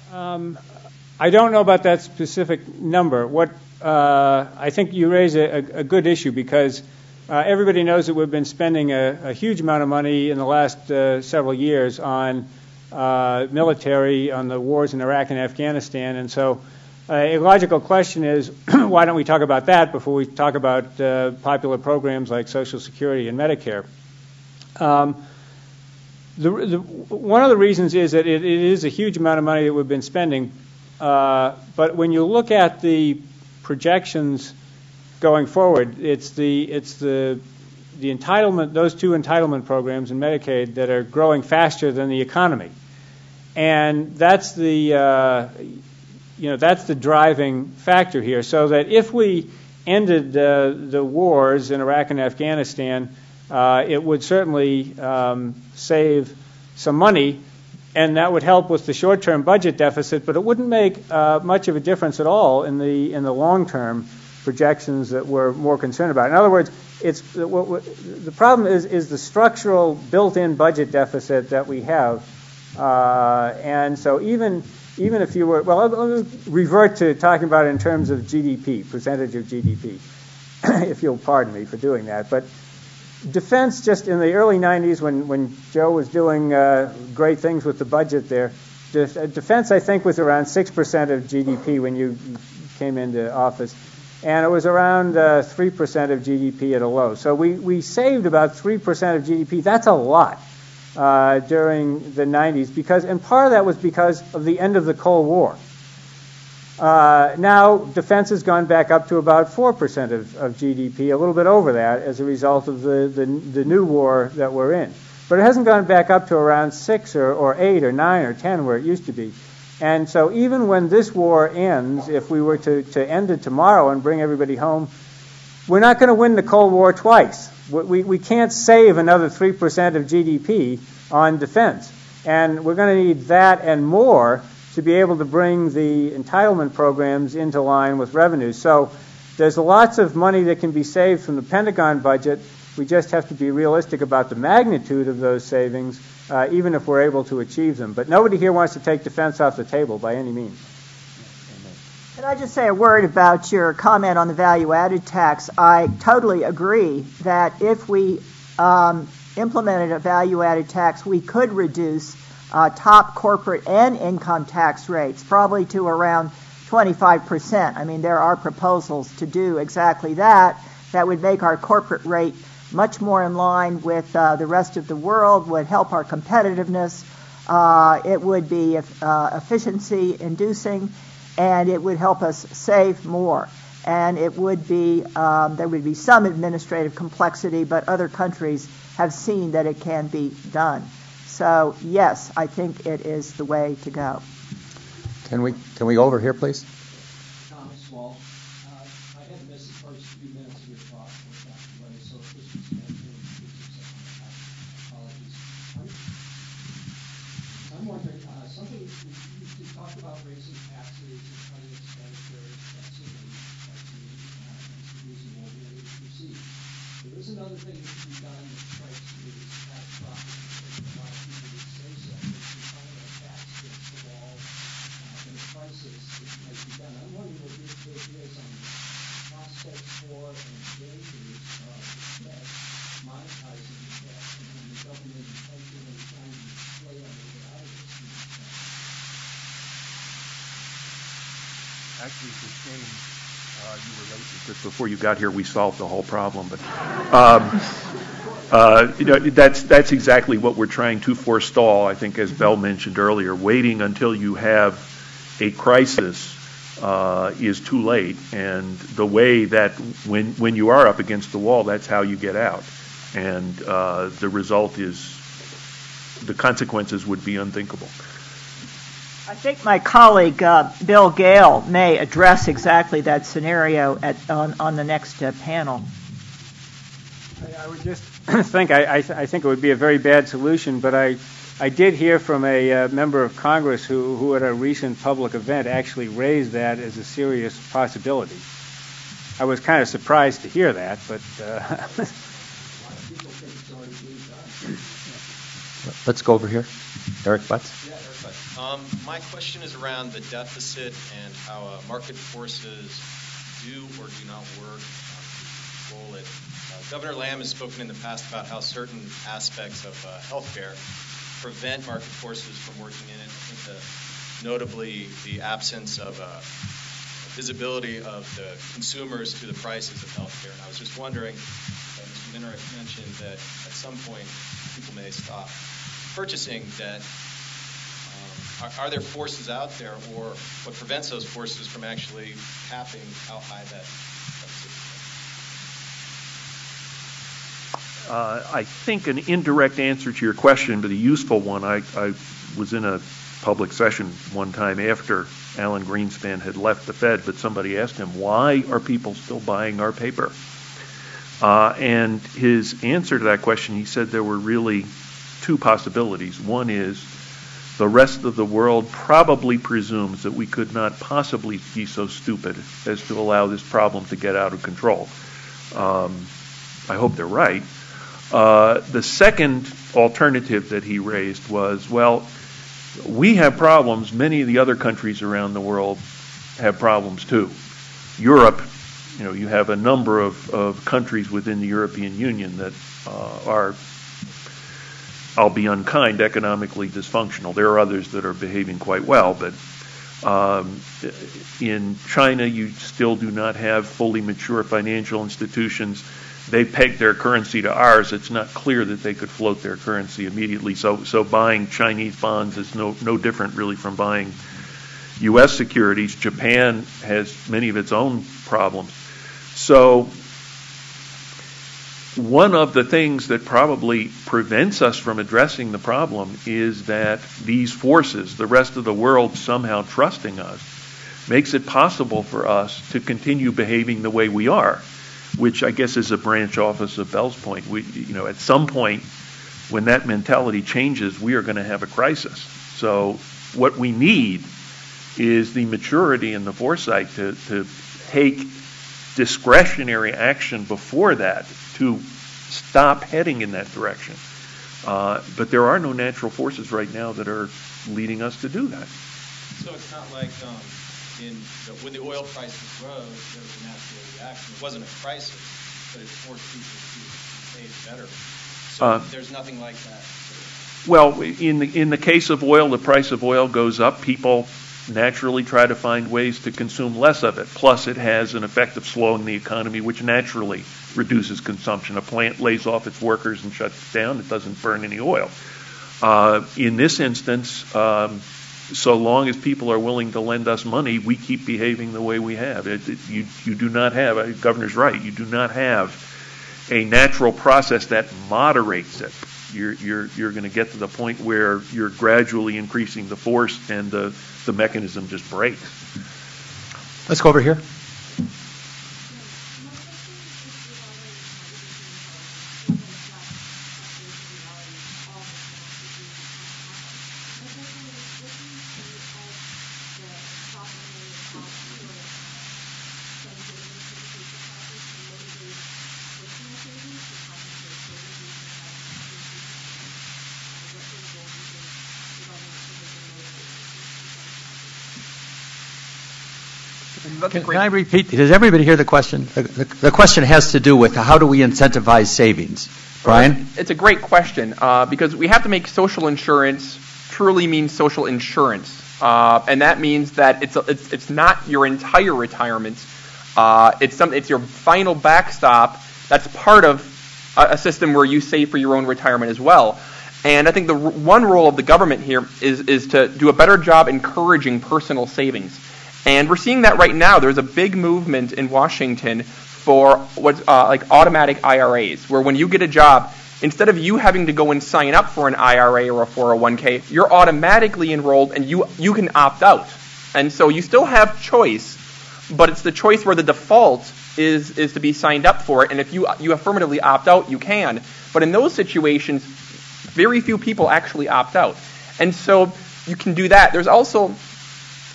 I don't know about that specific number. What I think you raise a good issue, because everybody knows that we've been spending a huge amount of money in the last several years on military, on the wars in Iraq and Afghanistan, and so a logical question is, why don't we talk about that before we talk about popular programs like Social Security and Medicare? One of the reasons is that it is a huge amount of money that we've been spending, but when you look at the projections going forward, it's the entitlement, those 2 entitlement programs in Medicaid that are growing faster than the economy, and that's that's the driving factor here. So that if we ended the wars in Iraq and Afghanistan, it would certainly save some money, and that would help with the short-term budget deficit, but it wouldn't make much of a difference at all in the long-term projections that we're more concerned about. In other words, the problem is the structural built-in budget deficit that we have, and so even if you were, well, I'll revert to talking about it in terms of GDP, percentage of GDP, if you'll pardon me for doing that. But defense, just in the early 90s, when Joe was doing great things with the budget there, defense, I think, was around 6% of GDP when you came into office, and it was around 3% of GDP at a low. So we saved about 3% of GDP. That's a lot. During the 90s, and part of that was because of the end of the Cold War. Now defense has gone back up to about 4% of GDP, a little bit over that, as a result of the new war that we're in. But it hasn't gone back up to around 6 or 8 or 9 or 10 where it used to be. And so even when this war ends, if we were to end it tomorrow and bring everybody home, we're not going to win the Cold War twice. We can't save another 3% of GDP on defense. And we're going to need that and more to be able to bring the entitlement programs into line with revenues. So there's lots of money that can be saved from the Pentagon budget. We just have to be realistic about the magnitude of those savings, even if we're able to achieve them. But nobody here wants to take defense off the table by any means. Can I just say a word about your comment on the value-added tax? I totally agree that if we implemented a value-added tax, we could reduce top corporate and income tax rates, probably to around 25%. I mean, there are proposals to do exactly that. That would make our corporate rate much more in line with the rest of the world, would help our competitiveness. It would be efficiency-inducing, and it would help us save more. and it would be there would be some administrative complexity, but other countries have seen that it can be done. So yes, I think it is the way to go. Can we go over here, please? Thomas Walsh. I had missed the first few minutes of your talk, so if this was apologies. I'm wondering, something you talked about raising taxes and cutting expenditures. That's certainly reasonable to proceed. There is another thing that can be done that strikes me as catastrophic. A lot of people would say so. If you find a tax against the wall in a crisis, it might be done. I'm wondering what your take is on the prospects for and dangers of the debt, monetizing the debt, and the government intentionally trying to play on it out of this. Actually, it's a shame you were late because before you got here, we solved the whole problem. But that's exactly what we're trying to forestall. I think, as Bell mentioned earlier, waiting until you have a crisis is too late. And the way that when you are up against the wall, that's how you get out. And the result is the consequences would be unthinkable. I think my colleague Bill Gale may address exactly that scenario on the next panel. I would just think I think it would be a very bad solution, but I did hear from a member of Congress who at a recent public event actually raised that as a serious possibility. I was kind of surprised to hear that, but Let's go over here. Eric Butts. Yeah, Eric Butts. My question is around the deficit and how market forces do or do not work to control it. Governor Lamm has spoken in the past about how certain aspects of healthcare prevent market forces from working in it. I think notably the absence of visibility of the consumers to the prices of healthcare. And I was just wondering, Mr. Minarik mentioned that at some point people may stop purchasing debt. Are there forces out there, or what prevents those forces from actually capping how high that deficit is? I think an indirect answer to your question, but a useful one. I was in a public session one time after Alan Greenspan had left the Fed, but somebody asked him, why are people still buying our paper? And his answer to that question, he said there were really two possibilities. One is the rest of the world probably presumes that we could not possibly be so stupid as to allow this problem to get out of control. I hope they're right. The second alternative that he raised was, well, we have problems. Many of the other countries around the world have problems too. Europe, you have a number of countries within the European Union that are, I'll be unkind, economically dysfunctional. There are others that are behaving quite well, but in China, you still do not have fully mature financial institutions. They peg their currency to ours. It's not clear that they could float their currency immediately. So buying Chinese bonds is no different really from buying U.S. securities. Japan has many of its own problems. So one of the things that probably prevents us from addressing the problem is that these forces, the rest of the world somehow trusting us, makes it possible for us to continue behaving the way we are, which I guess is a branch office of Bell's point. At some point when that mentality changes, we are going to have a crisis. So what we need is the maturity and the foresight to take discretionary action before that to stop heading in that direction. But there are no natural forces right now that are leading us to do that. So it's not like when the oil prices rose, there was a natural reaction. It wasn't a crisis, but it forced people to behave better. So there's nothing like that. Well, in the case of oil, the price of oil goes up. People naturally try to find ways to consume less of it. Plus, it has an effect of slowing the economy, which naturally reduces consumption. A plant lays off its workers and shuts down. It doesn't burn any oil. In this instance, so long as people are willing to lend us money, we keep behaving the way we have. You do not have, the governor's right, you do not have a natural process that moderates it. You're going to get to the point where you're gradually increasing the force and the mechanism just breaks. Let's go over here. Can I repeat? Does everybody hear the question? The question has to do with how do we incentivize savings. Brian? It's a great question because we have to make social insurance truly mean social insurance. And that means that it's not your entire retirement. It's your final backstop that's part of a system where you save for your own retirement as well. And I think the one role of the government here is to do a better job encouraging personal savings. And we're seeing that right now. There's a big movement in Washington for what's like automatic IRAs, where when you get a job, instead of you having to go and sign up for an IRA or a 401k, you're automatically enrolled and you can opt out. And so you still have choice, but it's the choice where the default is to be signed up for it. And if you affirmatively opt out, you can. But in those situations, very few people actually opt out. And so you can do that. There's also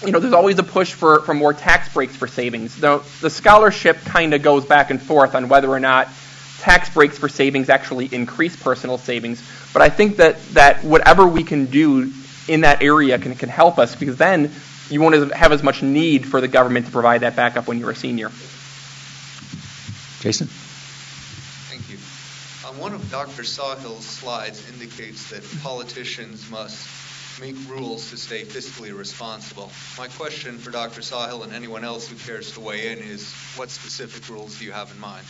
there's always a push for more tax breaks for savings. Now, the scholarship kind of goes back and forth on whether or not tax breaks for savings actually increase personal savings. But I think that whatever we can do in that area can help us, because then you won't have as much need for the government to provide that backup when you're a senior. Jason? Thank you. One of Dr. Sawhill's slides indicates that politicians must make rules to stay fiscally responsible. My question for Dr. Sawhill and anyone else who cares to weigh in is, what specific rules do you have in mind?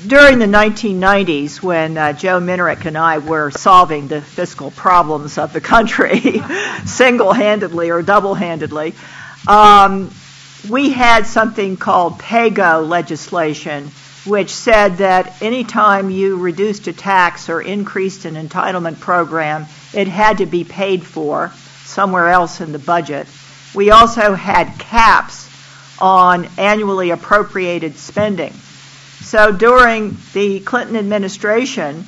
During the 1990s, when Joe Minarik and I were solving the fiscal problems of the country single-handedly or double-handedly, we had something called PAYGO legislation, which said that any time you reduced a tax or increased an entitlement program, it had to be paid for somewhere else in the budget. We also had caps on annually appropriated spending. So during the Clinton administration,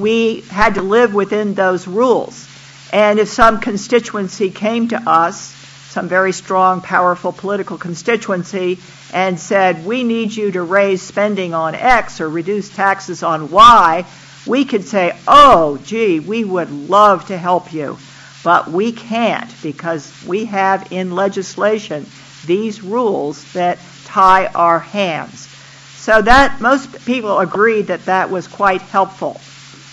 we had to live within those rules. And if some constituency came to us, some very strong, powerful political constituency, and said, we need you to raise spending on X or reduce taxes on Y, we could say, oh, gee, we would love to help you. But we can't, because we have in legislation these rules that tie our hands. So that most people agreed that was quite helpful.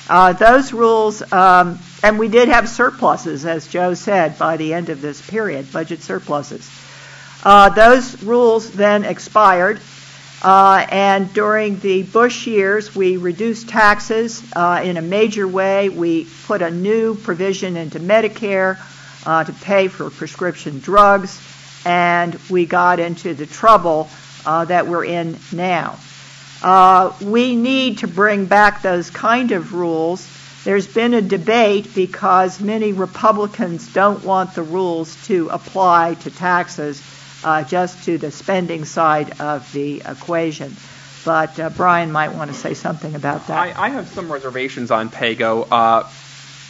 Those rules, and we did have surpluses, as Joe said, by the end of this period, budget surpluses. Those rules then expired, and during the Bush years, we reduced taxes in a major way. We put a new provision into Medicare to pay for prescription drugs, and we got into the trouble that we're in now. We need to bring back those kind of rules. There's been a debate because many Republicans don't want the rules to apply to taxes, just to the spending side of the equation. But Brian might want to say something about that. I have some reservations on PAYGO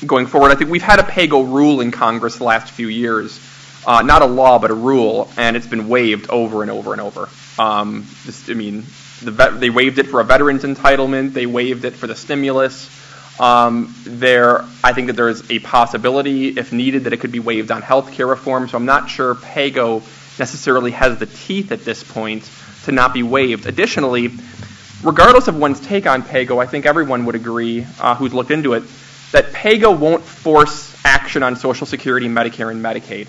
going forward. I think we've had a PAYGO rule in Congress the last few years. Not a law, but a rule, and it's been waived over and over and over. They waived it for a veteran's entitlement. They waived it for the stimulus. I think that there is a possibility, if needed, that it could be waived on health care reform. So I'm not sure PAYGO necessarily has the teeth at this point to not be waived. Additionally, regardless of one's take on PAYGO, I think everyone would agree who's looked into it that PAYGO won't force action on Social Security, Medicare, and Medicaid,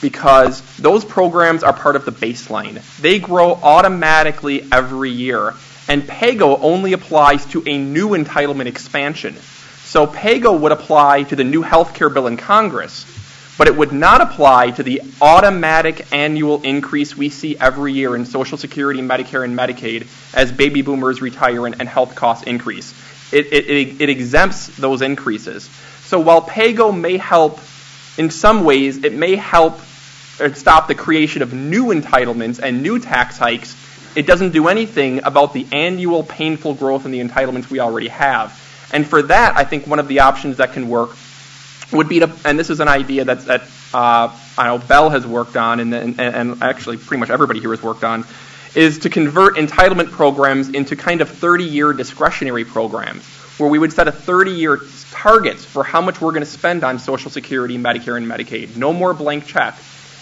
because those programs are part of the baseline. They grow automatically every year, and PAYGO only applies to a new entitlement expansion. So PAYGO would apply to the new health care bill in Congress, but it would not apply to the automatic annual increase we see every year in Social Security, Medicare, and Medicaid as baby boomers retire and health costs increase. It exempts those increases. So while PAYGO may help in some ways, it may help stop the creation of new entitlements and new tax hikes. It doesn't do anything about the annual painful growth in the entitlements we already have. And for that, I think one of the options that can work would be to, and this is an idea that I know Bell has worked on, and actually pretty much everybody here has worked on, is to convert entitlement programs into kind of 30-year discretionary programs, where we would set a 30-year targets for how much we're going to spend on Social Security, Medicare, and Medicaid. No more blank check.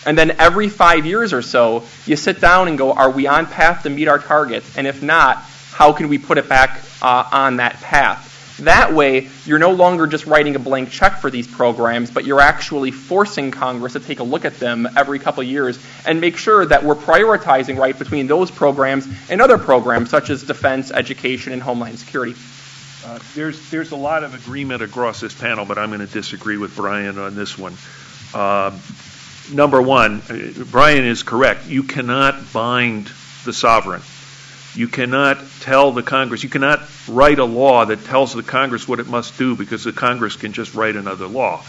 And then every 5 years or so, you sit down and go, are we on path to meet our targets? And if not, how can we put it back on that path? That way, you're no longer just writing a blank check for these programs, but you're actually forcing Congress to take a look at them every couple of years and make sure that we're prioritizing right between those programs and other programs such as defense, education, and homeland security. There's a lot of agreement across this panel, but I'm going to disagree with Brian on this one. Number one, Brian is correct. You cannot bind the sovereign. You cannot tell the Congress, you cannot write a law that tells the Congress what it must do because the Congress can just write another law.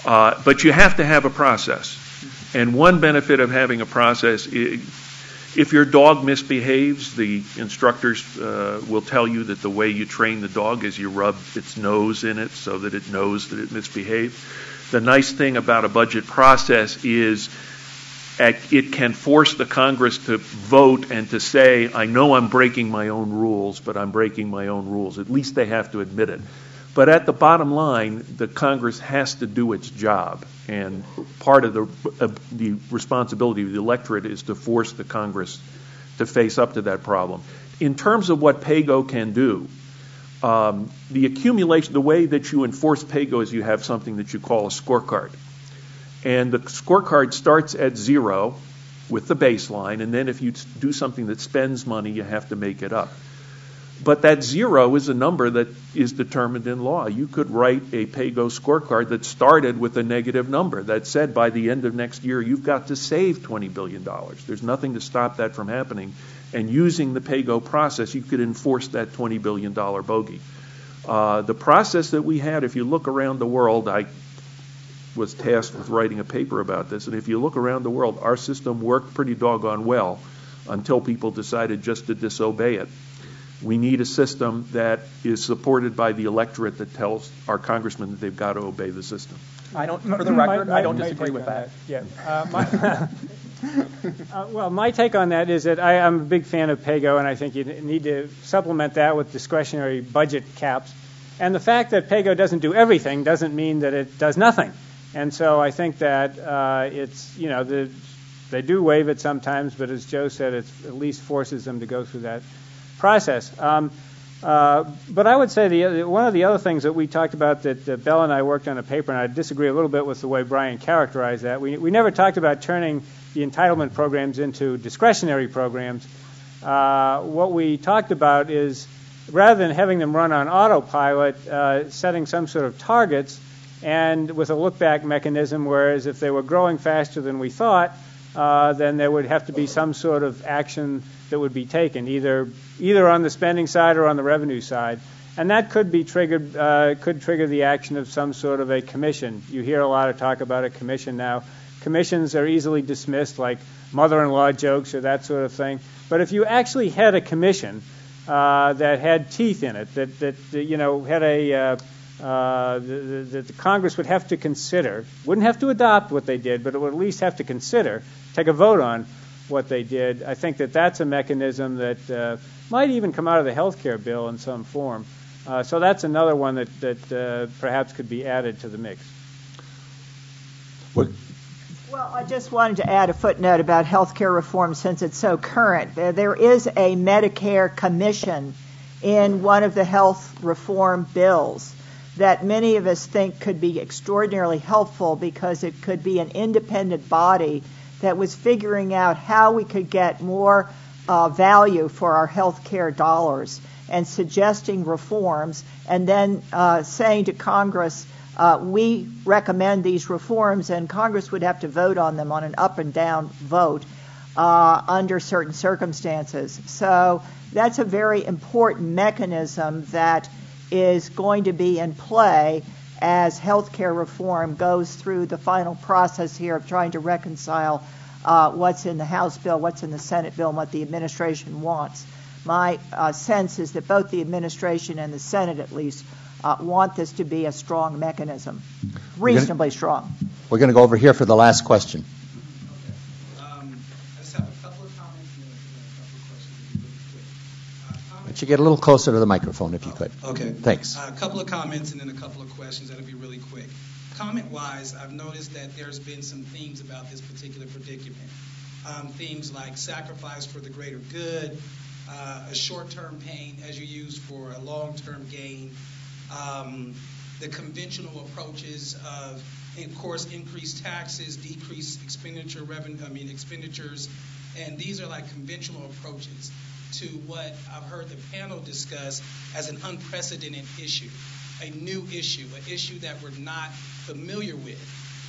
But you have to have a process. And one benefit of having a process, if your dog misbehaves, the instructors will tell you that the way you train the dog is you rub its nose in it so that it knows that it misbehaved. The nice thing about a budget process is it can force the Congress to vote and to say, I know I'm breaking my own rules, but I'm breaking my own rules. At least they have to admit it. But at the bottom line, the Congress has to do its job. And part of the responsibility of the electorate is to force the Congress to face up to that problem. In terms of what PAYGO can do, the accumulation, the way that you enforce PAYGO is you have something that you call a scorecard. And the scorecard starts at 0 with the baseline, and then if you do something that spends money, you have to make it up. But that 0 is a number that is determined in law. You could write a PAYGO scorecard that started with a negative number that said by the end of next year you've got to save $20 billion. There's nothing to stop that from happening. And using the PAYGO process, you could enforce that $20 billion bogey. The process that we had, if you look around the world, I was tasked with writing a paper about this, and if you look around the world, our system worked pretty doggone well until people decided just to disobey it. We need a system that is supported by the electorate that tells our congressmen that they've got to obey the system. For the record, I don't disagree with that. Well, my take on that is that I'm a big fan of PAYGO, and I think you need to supplement that with discretionary budget caps. And the fact that PAYGO doesn't do everything doesn't mean that it does nothing. And so I think that they do waive it sometimes, but as Joe said, it at least forces them to go through that process. But I would say one of the other things that we talked about that Bell and I worked on a paper, and I disagree a little bit with the way Brian characterized that. We never talked about turning the entitlement programs into discretionary programs. What we talked about is rather than having them run on autopilot, setting some sort of targets and with a look-back mechanism, whereas if they were growing faster than we thought, then there would have to be some sort of action that would be taken, either on the spending side or on the revenue side. And that could be triggered, could trigger the action of some sort of a commission. You hear a lot of talk about a commission now. Commissions are easily dismissed, like mother-in-law jokes or that sort of thing. But if you actually had a commission that had teeth in it, that had a that the Congress would have to consider, wouldn't have to adopt what they did, but it would at least have to consider, take a vote on what they did. I think that that's a mechanism that might even come out of the health care bill in some form. So that's another one that perhaps could be added to the mix. Well, I just wanted to add a footnote about health care reform since it's so current. There is a Medicare commission in one of the health reform bills that many of us think could be extraordinarily helpful because it could be an independent body that was figuring out how we could get more value for our health care dollars. and suggesting reforms, and then saying to Congress, we recommend these reforms, and Congress would have to vote on them on an up and down vote under certain circumstances. So that's a very important mechanism that is going to be in play as health care reform goes through the final process here of trying to reconcile what's in the House bill, what's in the Senate bill, and what the administration wants. My sense is that both the administration and the Senate, at least, want this to be a strong mechanism, reasonably strong. We're going to go over here for the last question. I just have a couple of comments and then a couple of questions really quick. But you get a little closer to the microphone if you could. Okay. Thanks. A couple of comments and then a couple of questions. That'll be really quick. Comment-wise, I've noticed that there's been some themes about this particular predicament. Themes like sacrifice for the greater good, a short-term pain as you use for a long-term gain, the conventional approaches of course, increased taxes, decreased expenditures, and these are like conventional approaches to what I've heard the panel discuss as an unprecedented issue, a new issue, an issue that we're not familiar with.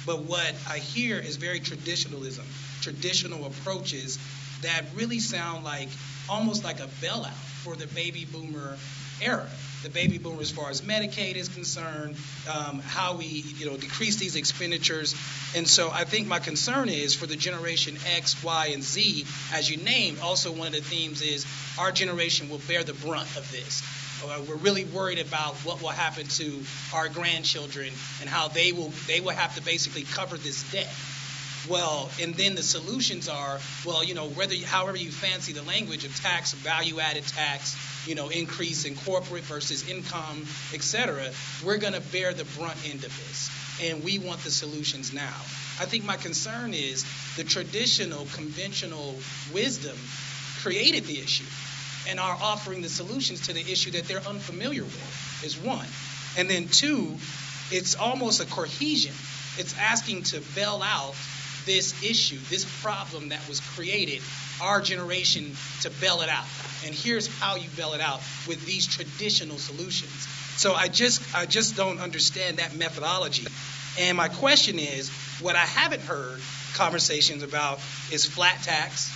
But what I hear is very traditionalism, traditional approaches that really sound like almost like a bailout for the baby boomer era. The baby boomer, as far as Medicaid is concerned, how we decrease these expenditures. And so I think my concern is for the generation X, Y, and Z, as you named, also one of the themes is our generation will bear the brunt of this. We're really worried about what will happen to our grandchildren and how they will have to basically cover this debt. Well, and then the solutions are, however you fancy the language of tax, value-added tax, increase in corporate versus income, et cetera, we're going to bear the brunt end of this. And we want the solutions now. I think my concern is the traditional, conventional wisdom created the issue and are offering the solutions to the issue that they're unfamiliar with, is one. And then two, it's almost a cohesion. It's asking to bail out this issue, this problem that was created, our generation to bail it out. And here's how you bail it out with these traditional solutions. So I just don't understand that methodology. And my question is, what I haven't heard conversations about is flat tax,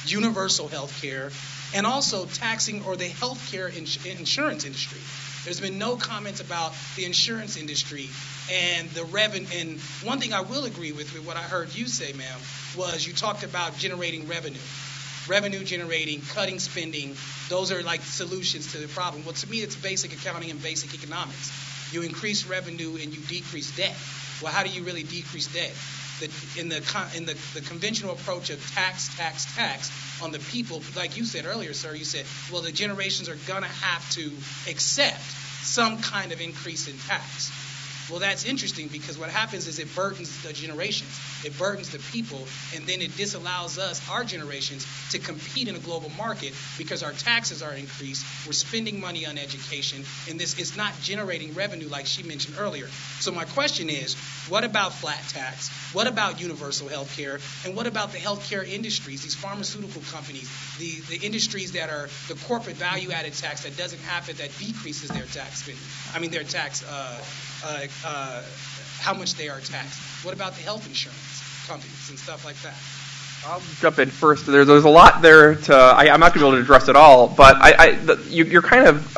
universal health care, and also taxing or the health care insurance industry. There's been no comments about the insurance industry and the revenue. And one thing I will agree with what I heard you say, ma'am, was you talked about generating revenue generating, cutting spending. Those are like solutions to the problem. Well, to me, it's basic accounting and basic economics. You increase revenue and you decrease debt. Well, how do you really decrease debt? In the conventional approach of tax on the people, like you said earlier, sir, you said, well, the generations are going to have to accept some kind of increase in tax. Well, that's interesting because what happens is it burdens the generations. It burdens the people, and then it disallows us, our generations, to compete in a global market because our taxes are increased. We're spending money on education, and this is not generating revenue like she mentioned earlier. So my question is, what about flat tax? What about universal health care? And what about the healthcare industries, these pharmaceutical companies, the industries that are the corporate value-added tax that doesn't happen, that decreases their tax spending? I mean, their tax how much they are taxed. What about the health insurance companies and stuff like that? I'll jump in first. There's a lot there I'm not going to be able to address it all, but you're kind of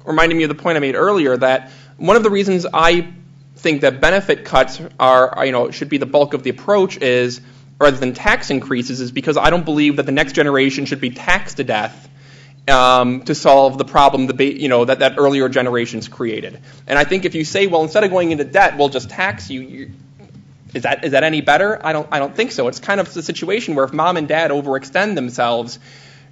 reminding me of the point I made earlier that one of the reasons I think that benefit cuts should be the bulk of the approach is, rather than tax increases, is because I don't believe that the next generation should be taxed to death to solve the problem that earlier generations created. And I think if you say, well, instead of going into debt, we'll just tax you, is that any better? I don't think so. It's kind of the situation where if mom and dad overextend themselves,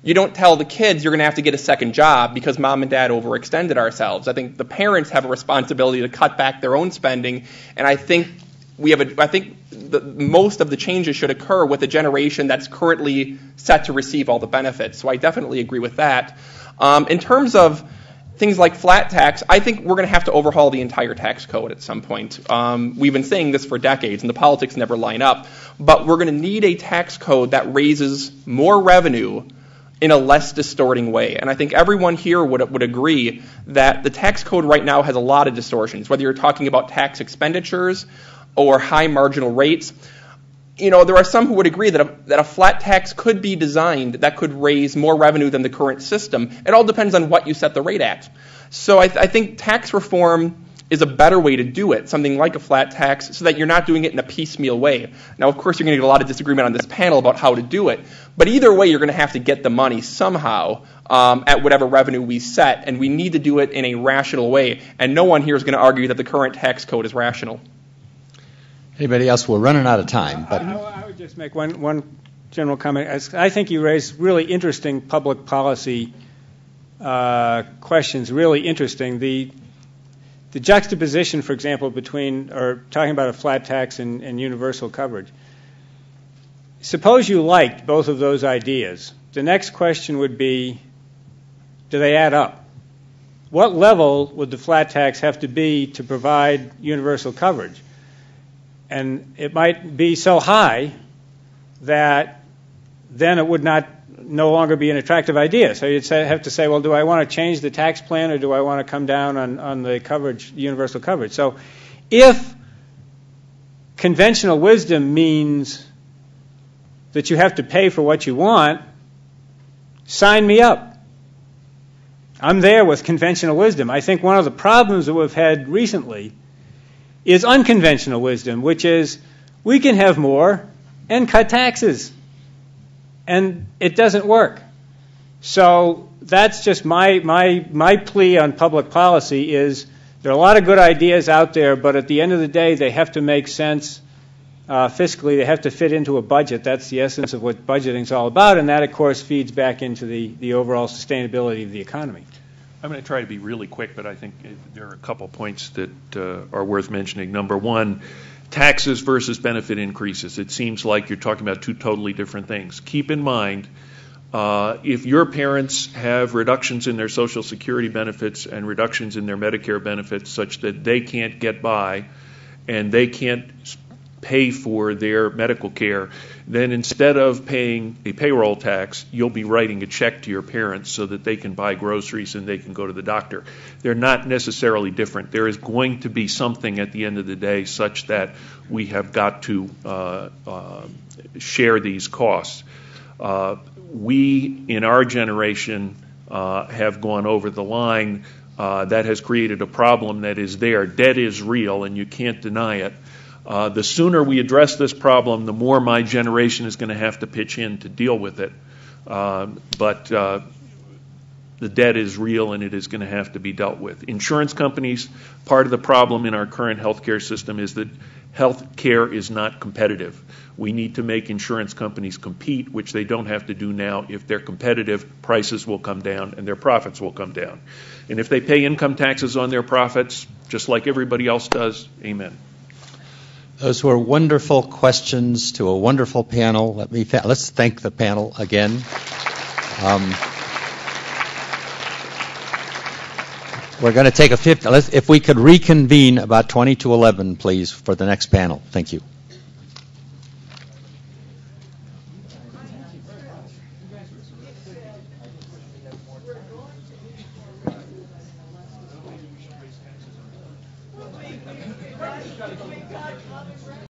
you don't tell the kids you're going to have to get a second job because mom and dad overextended ourselves. I think the parents have a responsibility to cut back their own spending, and I think most of the changes should occur with a generation that's currently set to receive all the benefits. So I definitely agree with that. In terms of things like flat tax, I think we're going to have to overhaul the entire tax code at some point. We've been saying this for decades, and the politics never line up. But we're going to need a tax code that raises more revenue in a less distorting way. And I think everyone here would agree that the tax code right now has a lot of distortions, whether you're talking about tax expenditures or high marginal rates. There are some who would agree that a flat tax could be designed that could raise more revenue than the current system. It all depends on what you set the rate at. So I think tax reform is a better way to do it, something like a flat tax, so that you're not doing it in a piecemeal way. Now, of course, you're going to get a lot of disagreement on this panel about how to do it, but either way, you're going to have to get the money somehow at whatever revenue we set, and we need to do it in a rational way, and no one here is going to argue that the current tax code is rational. Anybody else? We're running out of time. But I would just make one general comment. I think you raised really interesting public policy questions, really interesting. The juxtaposition, for example, between, or talking about a flat tax and universal coverage. Suppose you liked both of those ideas. The next question would be, do they add up? What level would the flat tax have to be to provide universal coverage? And it might be so high that then it would no longer be an attractive idea. So you'd have to say, well, do I want to change the tax plan or do I want to come down on the coverage, universal coverage? So if conventional wisdom means that you have to pay for what you want, sign me up. I'm there with conventional wisdom. I think one of the problems that we've had recently is unconventional wisdom, which is we can have more and cut taxes. And it doesn't work. So that's just my plea on public policy is there are a lot of good ideas out there, but at the end of the day, they have to make sense fiscally. They have to fit into a budget. That's the essence of what budgeting is all about, and that, of course, feeds back into the overall sustainability of the economy. I'm going to try to be really quick, but I think there are a couple points that are worth mentioning. Number one, taxes versus benefit increases. It seems like you're talking about two totally different things. Keep in mind, if your parents have reductions in their Social Security benefits and reductions in their Medicare benefits such that they can't get by and they can't pay for their medical care, then instead of paying a payroll tax, you'll be writing a check to your parents so that they can buy groceries and they can go to the doctor. They're not necessarily different. There is going to be something at the end of the day such that we have got to share these costs. We, in our generation, have gone over the line. That has created a problem that is there. Debt is real, and you can't deny it. The sooner we address this problem, the more my generation is going to have to pitch in to deal with it. But the debt is real, and it is going to have to be dealt with. Insurance companies, part of the problem in our current healthcare system is that healthcare is not competitive. We need to make insurance companies compete, which they don't have to do now. If they're competitive, prices will come down and their profits will come down. And if they pay income taxes on their profits, just like everybody else does, amen. Those were wonderful questions to a wonderful panel. Let's thank the panel again. We're going to take if we could reconvene about 20 to 11, please, for the next panel. Thank you.